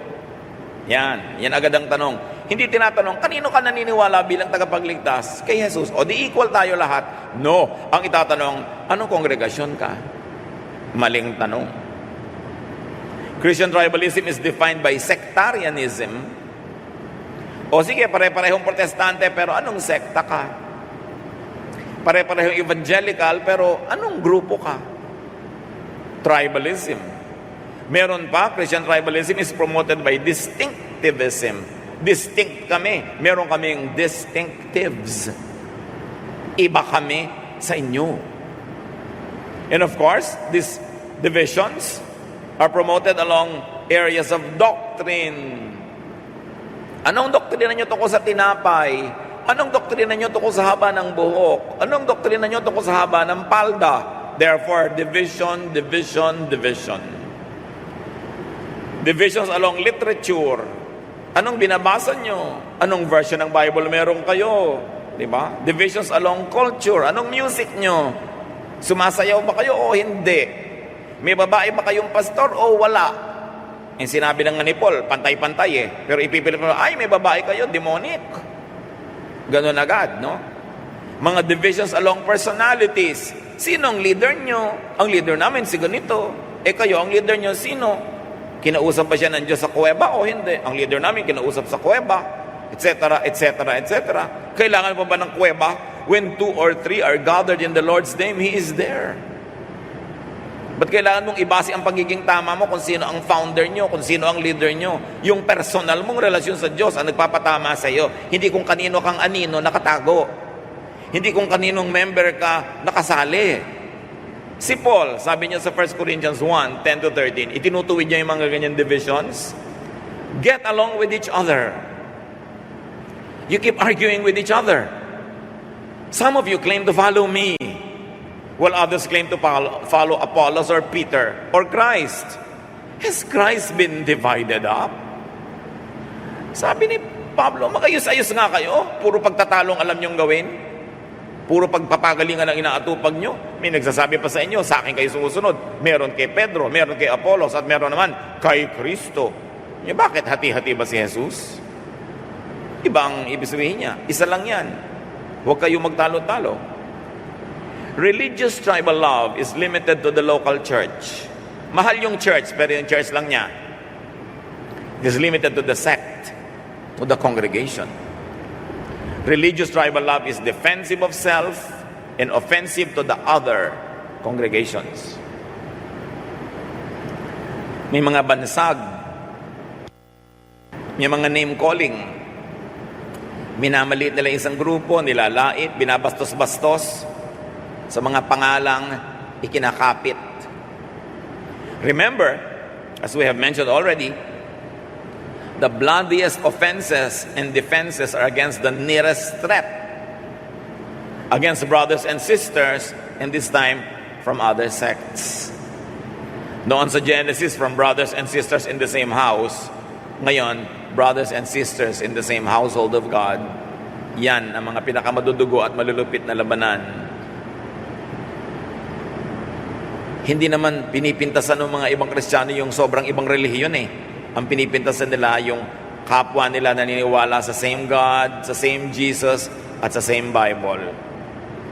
Yan agad ang tanong. Hindi tinatanong, kanino ka naniniwala bilang tagapagligtas? Kay Jesus. O di equal tayo lahat? No. Ang itatanong, anong kongregasyon ka? Maling tanong. Christian tribalism is defined by sectarianism. O sige, pare-parehong protestante, pero anong sekta ka? Pare-parehong evangelical, pero anong grupo ka? Tribalism. Meron pa, Christian tribalism is promoted by distinctivism. Distinct kami. Meron kaming distinctives. Iba kami sa inyo. And of course, these divisions are promoted along areas of doctrine. Anong doktrina nyo tungkol sa tinapay? Anong doktrina nyo tungkol sa haba ng buhok? Anong doktrina nyo tungkol sa haba ng palda? Therefore, division. Divisions along literature. Anong binabasa nyo? Anong version ng Bible meron kayo? Diba? Divisions along culture. Anong music nyo? Sumasayaw ba kayo o hindi? May babae ba kayong pastor o wala? Yung sinabi ng ni Paul, pantay-pantay eh. Pero ipipilit mo, ay may babae kayo, demonic. Ganon agad, no? Mga divisions along personalities. Sino ang leader nyo? Ang leader namin si ganito. Kayo, ang leader nyo sino? Kinausap ba siya ng Diyos sa kuweba o hindi? Ang leader namin kinausap sa kuweba, etc., etc., etc. Kailangan pa ba ng kuweba? When 2 or 3 are gathered in the Lord's name, He is there. Ba't kailangan mong ibase ang pagiging tama mo kung sino ang founder nyo, kung sino ang leader nyo? Yung personal mong relasyon sa Diyos ang nagpapatama sa iyo. Hindi kung kanino kang anino nakatago. Hindi kung kaninong member ka nakasali. Si Paul, sabi niya sa 1 Corinthians 1, 10-13, itinutuwid niya yung mga ganyan divisions. Get along with each other. You keep arguing with each other. Some of you claim to follow me, while others claim to follow Apollos or Peter or Christ. Has Christ been divided up? Sabi ni Pablo, magayos-ayos nga kayo. Puro pagtatalong alam nyong gawin. Puro pagpapagalingan ang inaatupag nyo. May nagsasabi pa sa inyo, sa akin kayo sumusunod. Meron kay Pedro, meron kay Apollos, at meron naman kay Kristo. Bakit hati-hati ba si Jesus? Iba ang ibig sabihin niya. Isa lang yan. Huwag kayo magtalo-talo. Religious tribal love is limited to the local church. Mahal yung church, pero yung church lang niya. It is limited to the sect, to the congregation. Religious tribal love is defensive of self and offensive to the other congregations. May mga bansag May mga name calling. Minamaliit nila isang grupo, nilalait, binabastos-bastos sa mga pangalang ikinakapit. Remember, as we have mentioned already, the bloodiest offenses and defenses are against the nearest threat, against brothers and sisters, and this time from other sects. Noon sa Genesis, from brothers and sisters in the same house. Ngayon, brothers and sisters in the same household of God. Yan ang mga pinakamadudugo at malulupit na labanan. Hindi naman pinipintasan ng mga ibang Kristiyano yung sobrang ibang relihiyon eh. Ang pinipintasan nila yung kapwa nila naniniwala sa same God, sa same Jesus, at sa same Bible.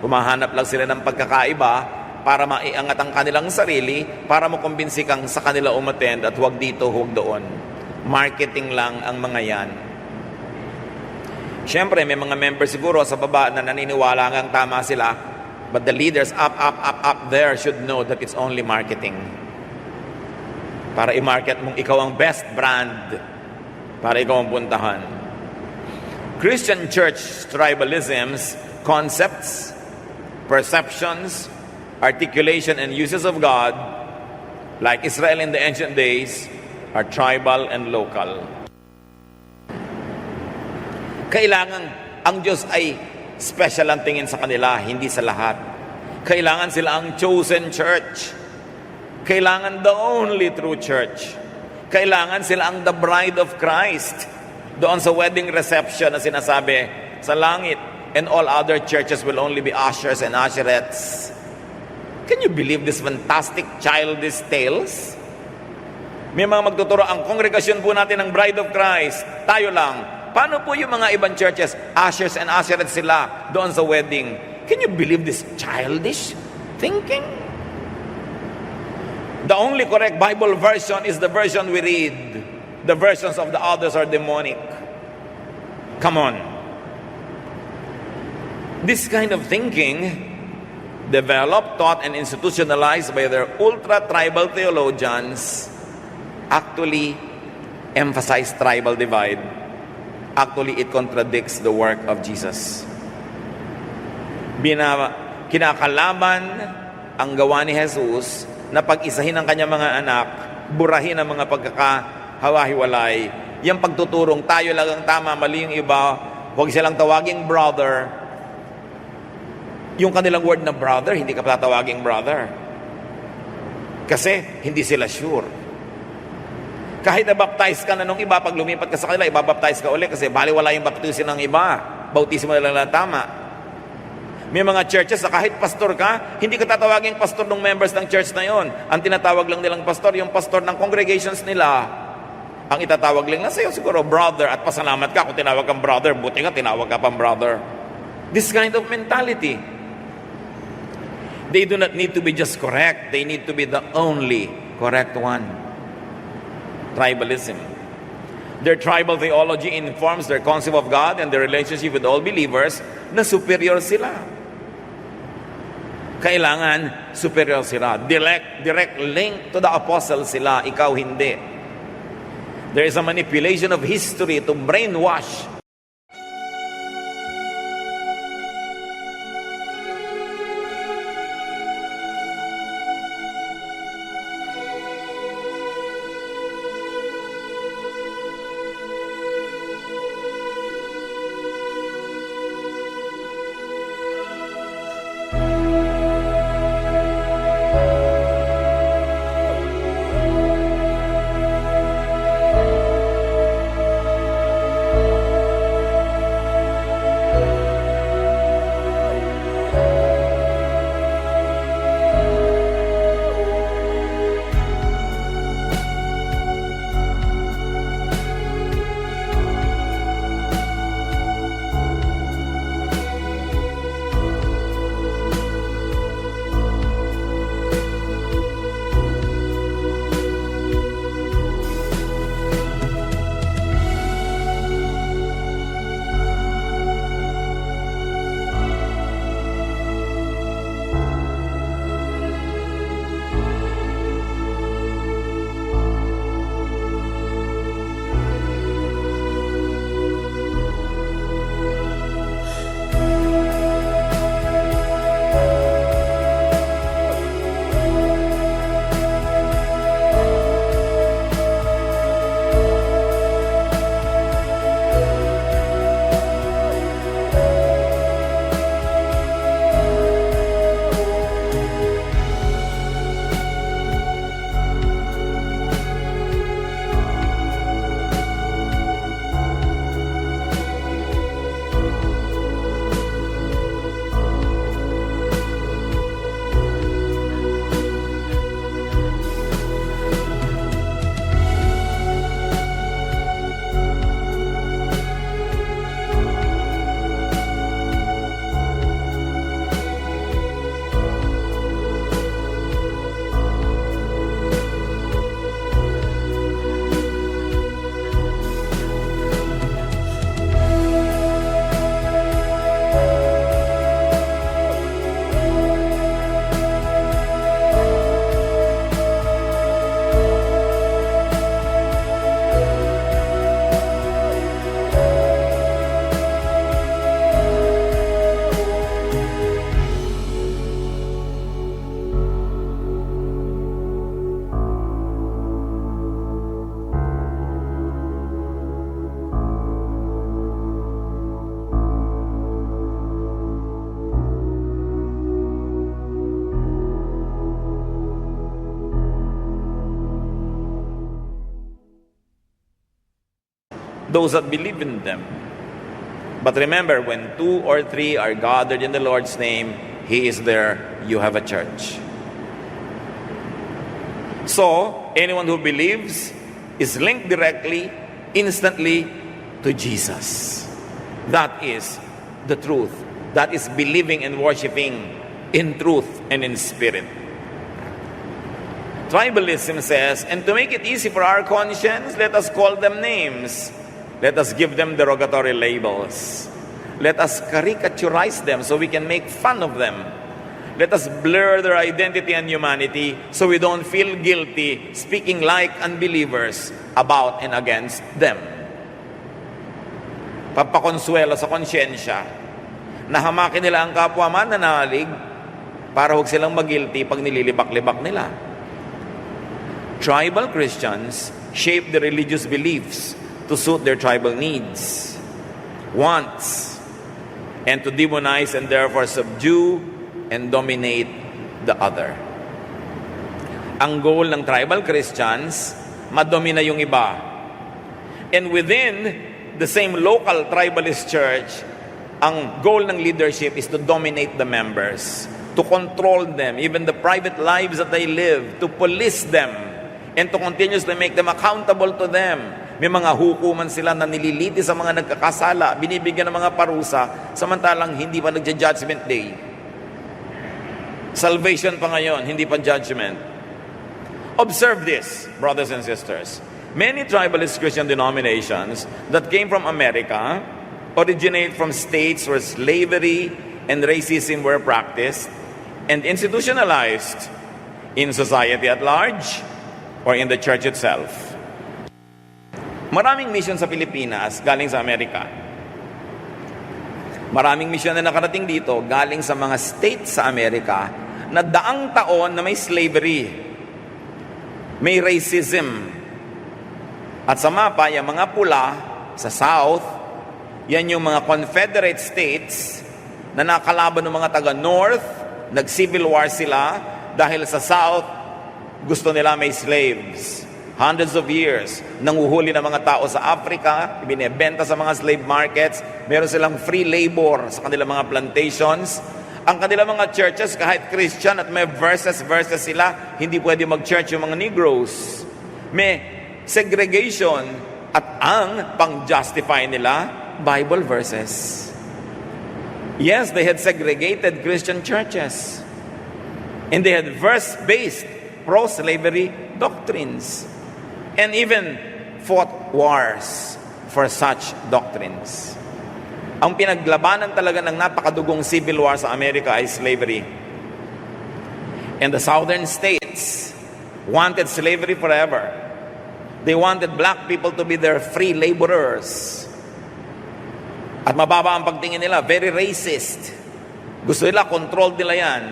Humahanap lang sila ng pagkakaiba para maiangat ang kanilang sarili, para makumbinsi kang sa kanila umattend at huwag dito, huwag doon. Marketing lang ang mga yan. Siyempre, may mga members siguro sa baba na naniniwala ngang tama sila, but the leaders up there should know that it's only marketing. Para i-market mong ikaw ang best brand, para ikaw ang puntahan. Christian church tribalisms, concepts, perceptions, articulation and uses of God, like Israel in the ancient days, are tribal and local. Kailangan ang Diyos ay special ang tingin sa kanila, hindi sa lahat. Kailangan sila ang chosen church. Kailangan the only true church. Kailangan sila ang the bride of Christ. Doon sa wedding reception na sinasabi sa langit, and all other churches will only be ushers and usherettes. Can you believe this fantastic childish tales? May mga magtuturo, ang kongregasyon po natin ng bride of Christ, tayo lang. Paano po yung mga ibang churches? Ushers and usherettes sila doon sa wedding. Can you believe this childish thinking? The only correct Bible version is the version we read. The versions of the others are demonic. Come on. This kind of thinking, developed, taught, and institutionalized by their ultra-tribal theologians, actually emphasize tribal divide. Actually, it contradicts the work of Jesus. Kinakalaban ang gawa ni Jesus na pag-isahin ang kanyang mga anak, burahin ang mga pagkakahawa-hiwalay. Yung pagtuturong tayo lang ang tama, mali yung iba, huwag silang tawaging brother. Yung kanilang word na brother, hindi ka patawaging brother. Kasi hindi sila sure. Kahit na-baptize ka na nung iba, pag lumipat ka sa kanila, ibabaptize ka ulit kasi baliwala yung baptism ng iba. Bautismo na lang tama. May mga churches na kahit pastor ka, hindi ka tatawaging pastor ng members ng church na yon. Ang tinatawag lang nilang pastor, yung pastor ng congregations nila. Ang itatawag lang na sa'yo siguro, brother, at pasalamat ka kung tinawag kang brother, buti nga tinawag ka pang brother. This kind of mentality. They do not need to be just correct. They need to be the only correct one. Tribalism. Their tribal theology informs their concept of God and their relationship with all believers na superior sila. Kailangan superior sila. Direct link to the apostle sila, ikaw hindi. There is a manipulation of history to brainwash those that believe in them. But remember, when 2 or 3 are gathered in the Lord's name, He is there. You have a church. So, anyone who believes is linked directly, instantly to Jesus. That is the truth. That is believing and worshiping in truth and in spirit. Tribalism says, and to make it easy for our conscience, let us call them names. Let us give them derogatory labels. Let us caricaturize them so we can make fun of them. Let us blur their identity and humanity so we don't feel guilty speaking like unbelievers about and against them. Papakonsuelo sa konsyensya na hamakin nila ang kapwa mananalig para huwag silang magilty pag nililibak-libak nila. Tribal Christians shape their religious beliefs to suit their tribal needs, wants, and to demonize and therefore subdue and dominate the other. Ang goal ng tribal Christians, madomina yung iba. And within the same local tribalist church, ang goal ng leadership is to dominate the members, to control them, even the private lives that they live, to police them, and to continuously make them accountable to them. May mga hukuman sila na nililiti sa mga nagkakasala, binibigyan ng mga parusa, samantalang hindi pa nagja-judgment day. Salvation pa ngayon, hindi pa judgment. Observe this, brothers and sisters. Many tribalist Christian denominations that came from America originate from states where slavery and racism were practiced and institutionalized in society at large or in the church itself. Maraming mission sa Pilipinas galing sa Amerika. Maraming mission na nakarating dito galing sa mga states sa Amerika na daang taon na may slavery, may racism. At sa mapa, yung mga pula sa South, yan yung mga Confederate States na nakalaban ng mga taga North, nag-civil war sila dahil sa South, gusto nila may slaves. Hundreds of years, nanguhuli ng mga tao sa Africa, ibinebenta sa mga slave markets, meron silang free labor sa kanilang mga plantations. Ang kanilang mga churches, kahit Christian at may verses sila, hindi pwede mag-church yung mga Negroes. May segregation at ang pang-justify nila, Bible verses. Yes, they had segregated Christian churches. And they had verse-based pro-slavery doctrines. And even fought wars for such doctrines. Ang pinaglabanan talaga ng napakadugong civil war sa Amerika ay slavery. And the southern states wanted slavery forever. They wanted black people to be their free laborers. At mababa ang pagtingin nila, very racist. Gusto nila, controlled nila yan.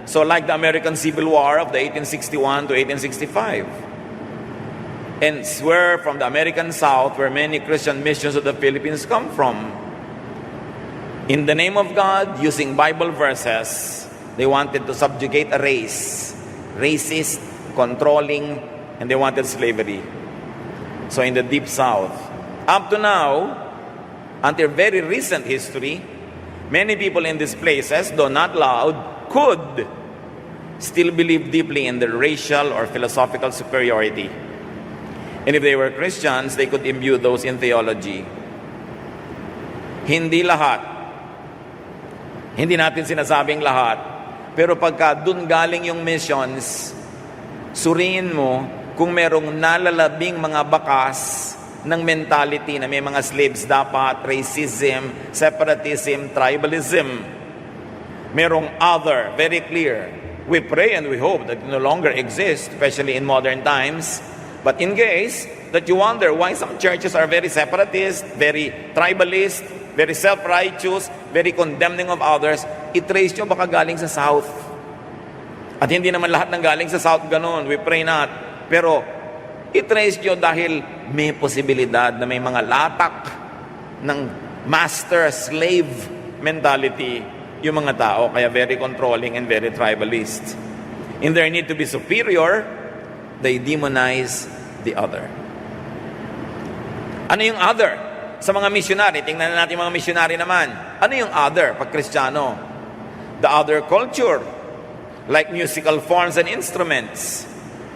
So like the American Civil War of the 1861 to 1865. And where from the American South, where many Christian missions of the Philippines come from. In the name of God, using Bible verses, they wanted to subjugate a race. Racist, controlling, and they wanted slavery. So in the Deep South, up to now, until very recent history, many people in these places, though not loud, could still believe deeply in the racial or philosophical superiority. And if they were Christians, they could imbue those in theology. Hindi lahat. Hindi natin sinasabing lahat. Pero pagka dun galing yung missions, suriin mo kung merong nalalabing mga bakas ng mentality na may mga slaves dapat, racism, separatism, tribalism. Merong other, very clear. We pray and we hope that it no longer exists, especially in modern times. But in case that you wonder why some churches are very separatist, very tribalist, very self-righteous, very condemning of others, i-trace nyo baka galing sa South. At hindi naman lahat ng galing sa South ganun. We pray not. Pero i-trace nyo dahil may posibilidad na may mga latak ng master-slave mentality yung mga tao. Kaya very controlling and very tribalist. In their need to be superior, they demonize the other. Ano yung other? Sa mga missionary, tingnan natin mga missionary naman. Ano yung other pag Kristiyano? The other culture, like musical forms and instruments.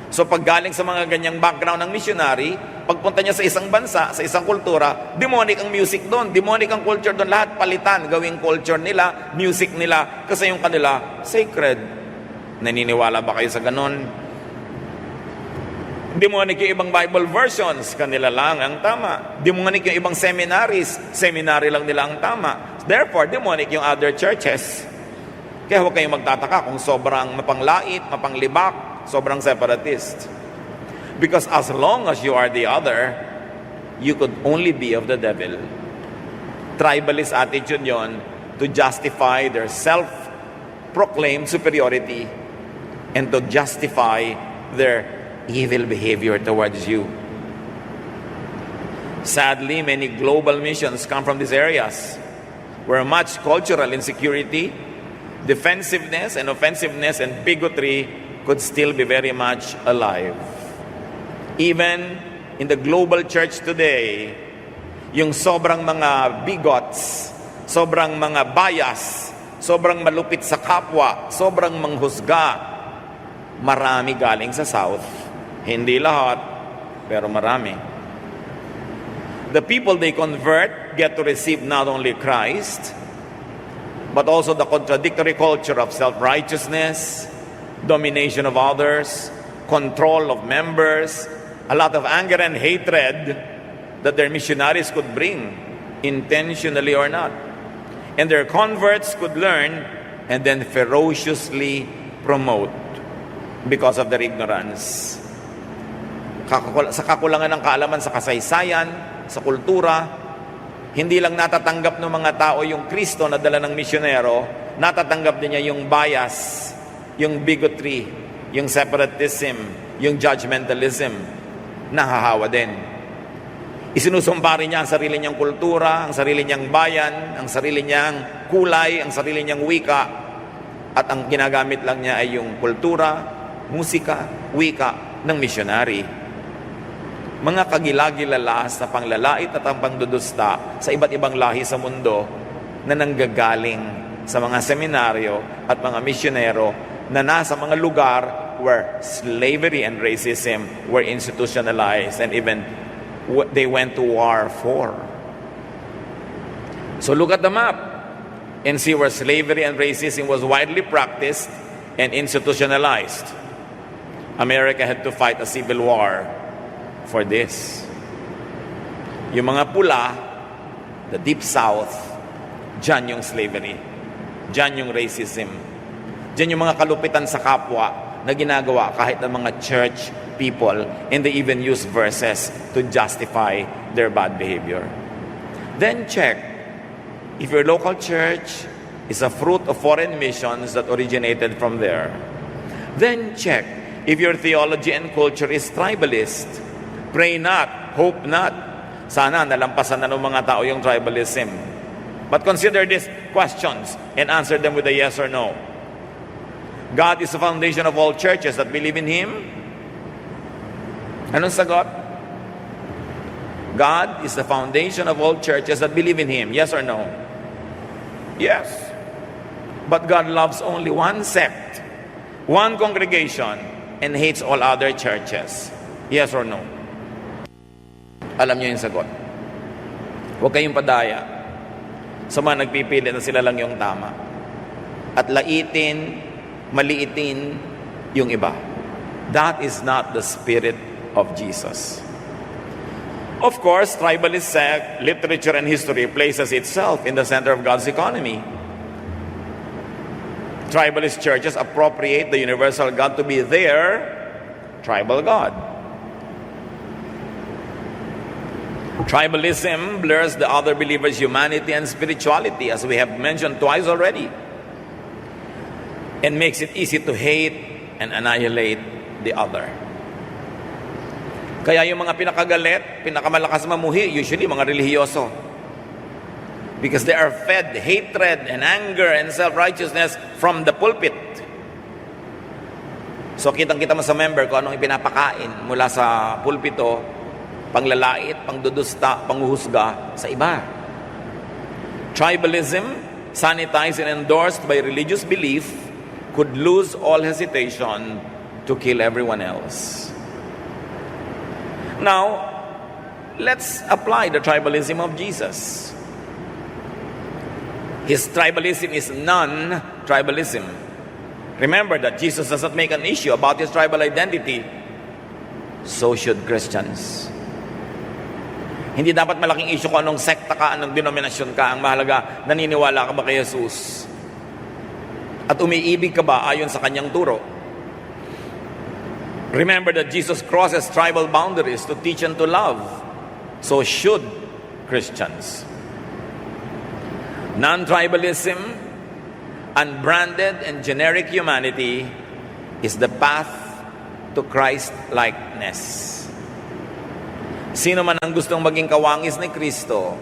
So pag galing sa mga ganyang background ng missionary, pagpunta niya sa isang bansa, sa isang kultura, demonic ang music doon, demonic ang culture doon, lahat palitan, gawing culture nila, music nila, kasi yung kanila, sacred. Naniniwala ba kayo sa ganon? Demonic yung ibang Bible versions, kanila lang ang tama. Demonic yung ibang seminaries, seminary lang nila ang tama. Therefore, demonic yung other churches. Kaya huwag kayong magtataka kung sobrang mapanglait, mapanglibak, sobrang separatist. Because as long as you are the other, you could only be of the devil. Tribalist attitude yon to justify their self-proclaimed superiority and to justify their evil behavior towards you. Sadly, many global missions come from these areas where much cultural insecurity, defensiveness and offensiveness and bigotry could still be very much alive. Even in the global church today, yung sobrang mga bigots, sobrang mga bias, sobrang malupit sa kapwa, sobrang manghusga, marami galing sa South. Hindi lahat, pero marami. The people they convert get to receive not only Christ, but also the contradictory culture of self-righteousness, domination of others, control of members, a lot of anger and hatred that their missionaries could bring, intentionally or not. And their converts could learn and then ferociously promote because of their ignorance. Sa kakulangan ng kaalaman sa kasaysayan, sa kultura, hindi lang natatanggap ng mga tao yung Kristo na dala ng misyonero, natatanggap din niya yung bias, yung bigotry, yung separatism, yung judgmentalism, nahahawa din. Isinusumpari niya ang sarili niyang kultura, ang sarili niyang bayan, ang sarili niyang kulay, ang sarili niyang wika, at ang ginagamit lang niya ay yung kultura, musika, wika ng misyonary. Mga kagilagilalas na panglalait at ang pangdudusta sa iba't ibang lahi sa mundo na nanggagaling sa mga seminaryo at mga misyonero na nasa mga lugar where slavery and racism were institutionalized and even they went to war for. So look at the map and see where slavery and racism was widely practiced and institutionalized. America had to fight a civil war for this. Yung mga pula, the Deep South, dyan yung slavery, dyan yung racism, dyan yung mga kalupitan sa kapwa na ginagawa kahit ng mga church people, and they even use verses to justify their bad behavior. Then check if your local church is a fruit of foreign missions that originated from there. Then check if your theology and culture is tribalist. Pray not, hope not. Sana nalampasan na ng mga tao yung tribalism. But consider these questions and answer them with a yes or no. God is the foundation of all churches that believe in Him. Anong sagot? God is the foundation of all churches that believe in Him. Yes or no? Yes. But God loves only one sect, one congregation, and hates all other churches. Yes or no? Alam niyo yung sagot. Huwag kayong padaya sa mga nagpipilit na sila lang yung tama. At laitin, maliitin yung iba. That is not the spirit of Jesus. Of course, tribalist sect, literature, and history places itself in the center of God's economy. Tribalist churches appropriate the universal God to be their tribal God. Tribalism blurs the other believers' humanity and spirituality, as we have mentioned twice already, and makes it easy to hate and annihilate the other. Kaya yung mga pinakagalit, pinakamalakas mamuhi, usually mga relihiyoso. Because they are fed hatred and anger and self-righteousness from the pulpit. So kitang-kita mo sa member kung anong ipinapakain mula sa pulpito, panglalait, pangdudusta, panghuhusga sa iba. Tribalism, sanitized and endorsed by religious belief, could lose all hesitation to kill everyone else. Now, let's apply the tribalism of Jesus. His tribalism is non-tribalism. Remember that Jesus does not make an issue about his tribal identity. So should Christians. Hindi dapat malaking issue kung anong sekta ka, anong denominasyon ka. Ang mahalaga, naniniwala ka ba kay Jesus? At umiibig ka ba ayon sa kanyang turo? Remember that Jesus crosses tribal boundaries to teach and to love. So should Christians. Non-tribalism, unbranded and generic humanity is the path to Christ-likeness. Sino man ang gustong maging kawangis ni Kristo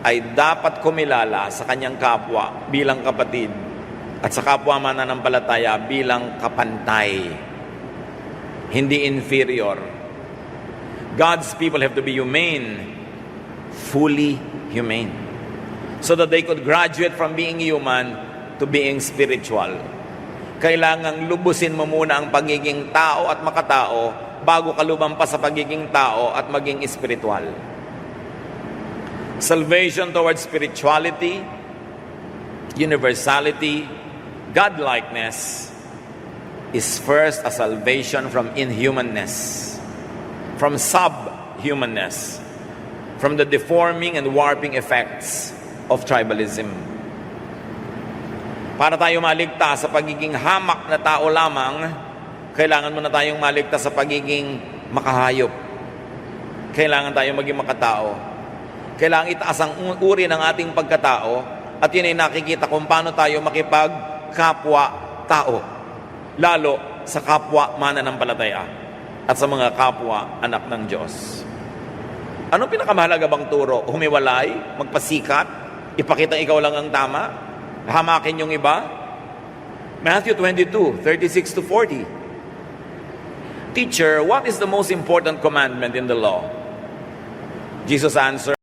ay dapat kumilala sa kanyang kapwa bilang kapatid at sa kapwa mananampalataya bilang kapantay, hindi inferior. God's people have to be humane, fully humane, so that they could graduate from being human to being spiritual. Kailangang lubusin mo muna ang pagiging tao at makatao bago ka lumampas sa pagiging tao at maging espiritual. Salvation towards spirituality, universality, godlikeness is first a salvation from inhumanness, from subhumanness, from the deforming and warping effects of tribalism. Para tayo maligtas sa pagiging hamak na tao lamang, kailangan mo na tayong maligtas sa pagiging makahayop. Kailangan tayong maging makatao. Kailangan itaas ang uri ng ating pagkatao at yun ay nakikita kung paano tayo makipagkapwa-tao, lalo sa kapwa mananampalataya at sa mga kapwa anak ng Diyos. Anong pinakamahalaga bang turo? Humiwalay? Magpasikat? Ipakita ikaw lang ang tama? Hamakin yung iba? Matthew 22:36-40. Teacher, what is the most important commandment in the law? Jesus answered,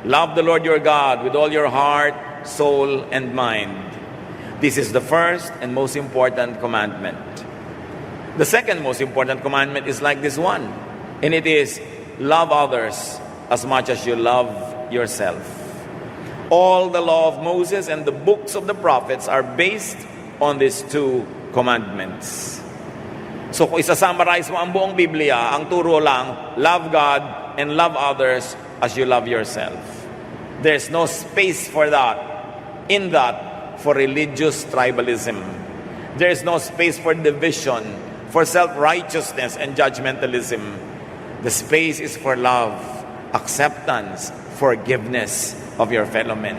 Love the Lord your God with all your heart, soul, and mind. This is the first and most important commandment. The second most important commandment is like this one, and it is, love others as much as you love yourself. All the law of Moses and the books of the prophets are based on these two commandments. So kung isa-summarize mo ang buong Biblia, ang turo lang, love God and love others as you love yourself. There's no space for that, for religious tribalism. There's no space for division, for self-righteousness and judgmentalism. The space is for love, acceptance, forgiveness of your fellow men.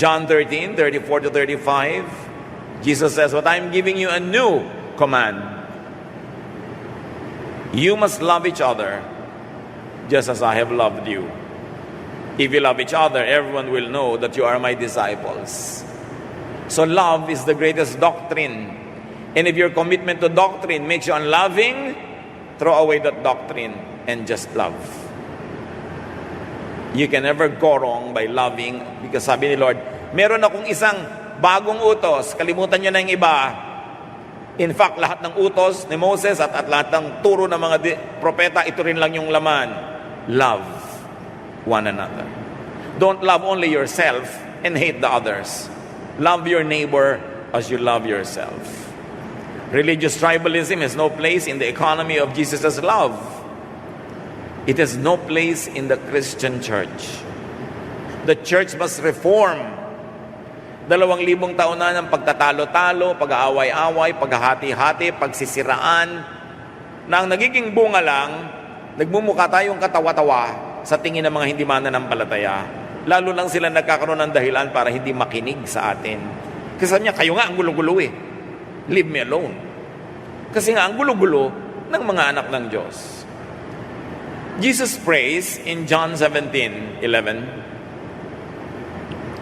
John 13:34-35, Jesus says, "But I'm giving you a new command. You must love each other just as I have loved you. If you love each other, everyone will know that you are my disciples." So love is the greatest doctrine. And if your commitment to doctrine makes you unloving, throw away that doctrine and just love. You can never go wrong by loving, because sabi ni Lord, meron akong isang bagong utos, kalimutan nyo na yung iba. In fact, lahat ng utos ni Moses at lahat ng turo ng mga propeta, ito rin lang yung laman. Love one another. Don't love only yourself and hate the others. Love your neighbor as you love yourself. Religious tribalism has no place in the economy of Jesus' love. It has no place in the Christian church. The church must reform. 2,000 taon na ng pagtatalo-talo, pag-aaway-away, paghahati-hati, pagsisiraan, na ang nagiging bunga lang, nagmumukha tayong katawa-tawa sa tingin ng mga hindi mananampalataya. Lalo lang sila nagkakaroon ng dahilan para hindi makinig sa atin. Kasi sabi niya, kayo nga ang gulo-gulo eh. Leave me alone. Kasi nga ang gulo-gulo ng mga anak ng Diyos. Jesus prays in John 17:11,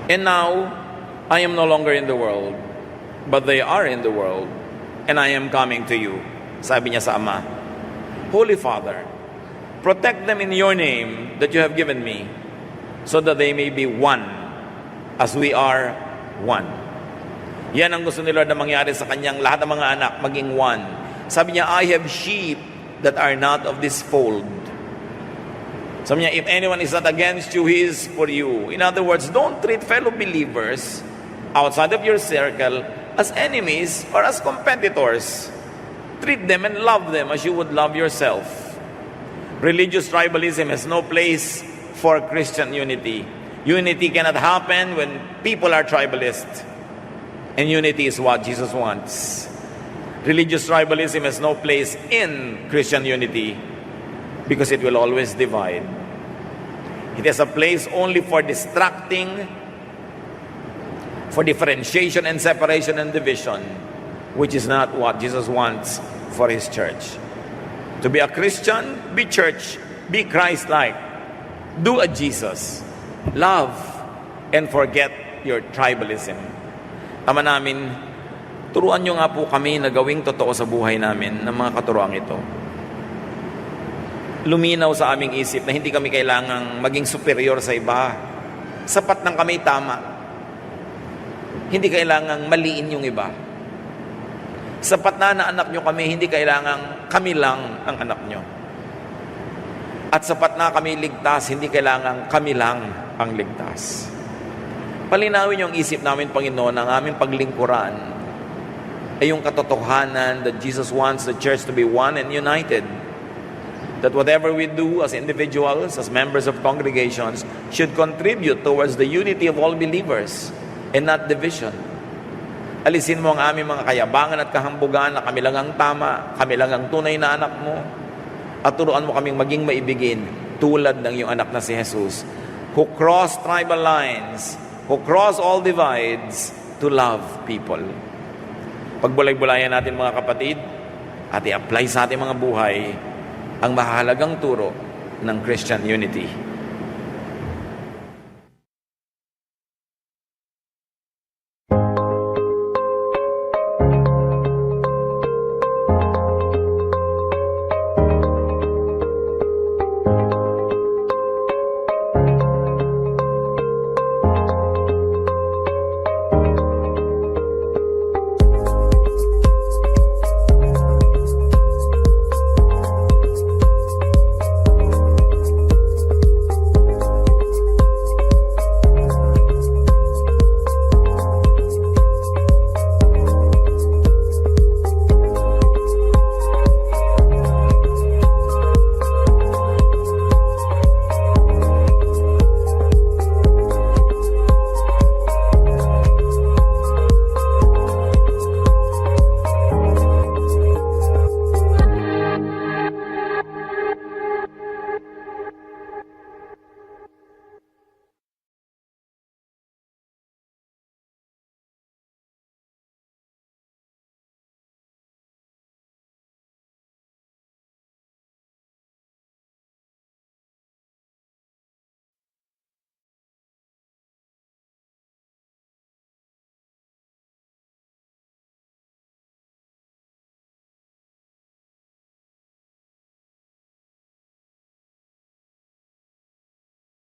"And now, I am no longer in the world, but they are in the world, and I am coming to you." Sabi niya sa Ama, "Holy Father, protect them in your name that you have given me, so that they may be one, as we are one." Yan ang gusto ni Lord na mangyari sa kanyang lahat ng mga anak, maging one. Sabi niya, "I have sheep that are not of this fold." Sabi niya, "If anyone is not against you, he is for you." In other words, don't treat fellow believers outside of your circle as enemies or as competitors. Treat them and love them as you would love yourself. Religious tribalism has no place for Christian unity. Unity cannot happen when people are tribalist. And unity is what Jesus wants. Religious tribalism has no place in Christian unity because it will always divide. It has a place only for distracting, for differentiation and separation and division, which is not what Jesus wants for His church. To be a Christian, be church, be Christ-like. Do a Jesus. Love and forget your tribalism. Tama namin, turuan nyo nga po kami na gawing totoo sa buhay namin ng mga katuroang ito. Luminaw sa aming isip na hindi kami kailangang maging superior sa iba. Sapat nang kami tama. Hindi kailangang maliin yung iba. Sapat na anak nyo kami, hindi kailangang kami lang ang anak nyo. At sapat na kami ligtas, hindi kailangang kami lang ang ligtas. Palinawin yung isip namin, Panginoon, ang aming paglingkuran ay yung katotohanan that Jesus wants the church to be one and united. That whatever we do as individuals, as members of congregations, should contribute towards the unity of all believers and not division. Alisin mo ang aming mga kayabangan at kahambugan na kami lang ang tama, kami lang ang tunay na anak mo, at turuan mo kaming maging maibigin tulad ng iyong anak na si Jesus, who crossed tribal lines, who crossed all divides to love people. Pagbulay-bulayan natin mga kapatid at i-apply sa ating mga buhay ang mahalagang turo ng Christian unity.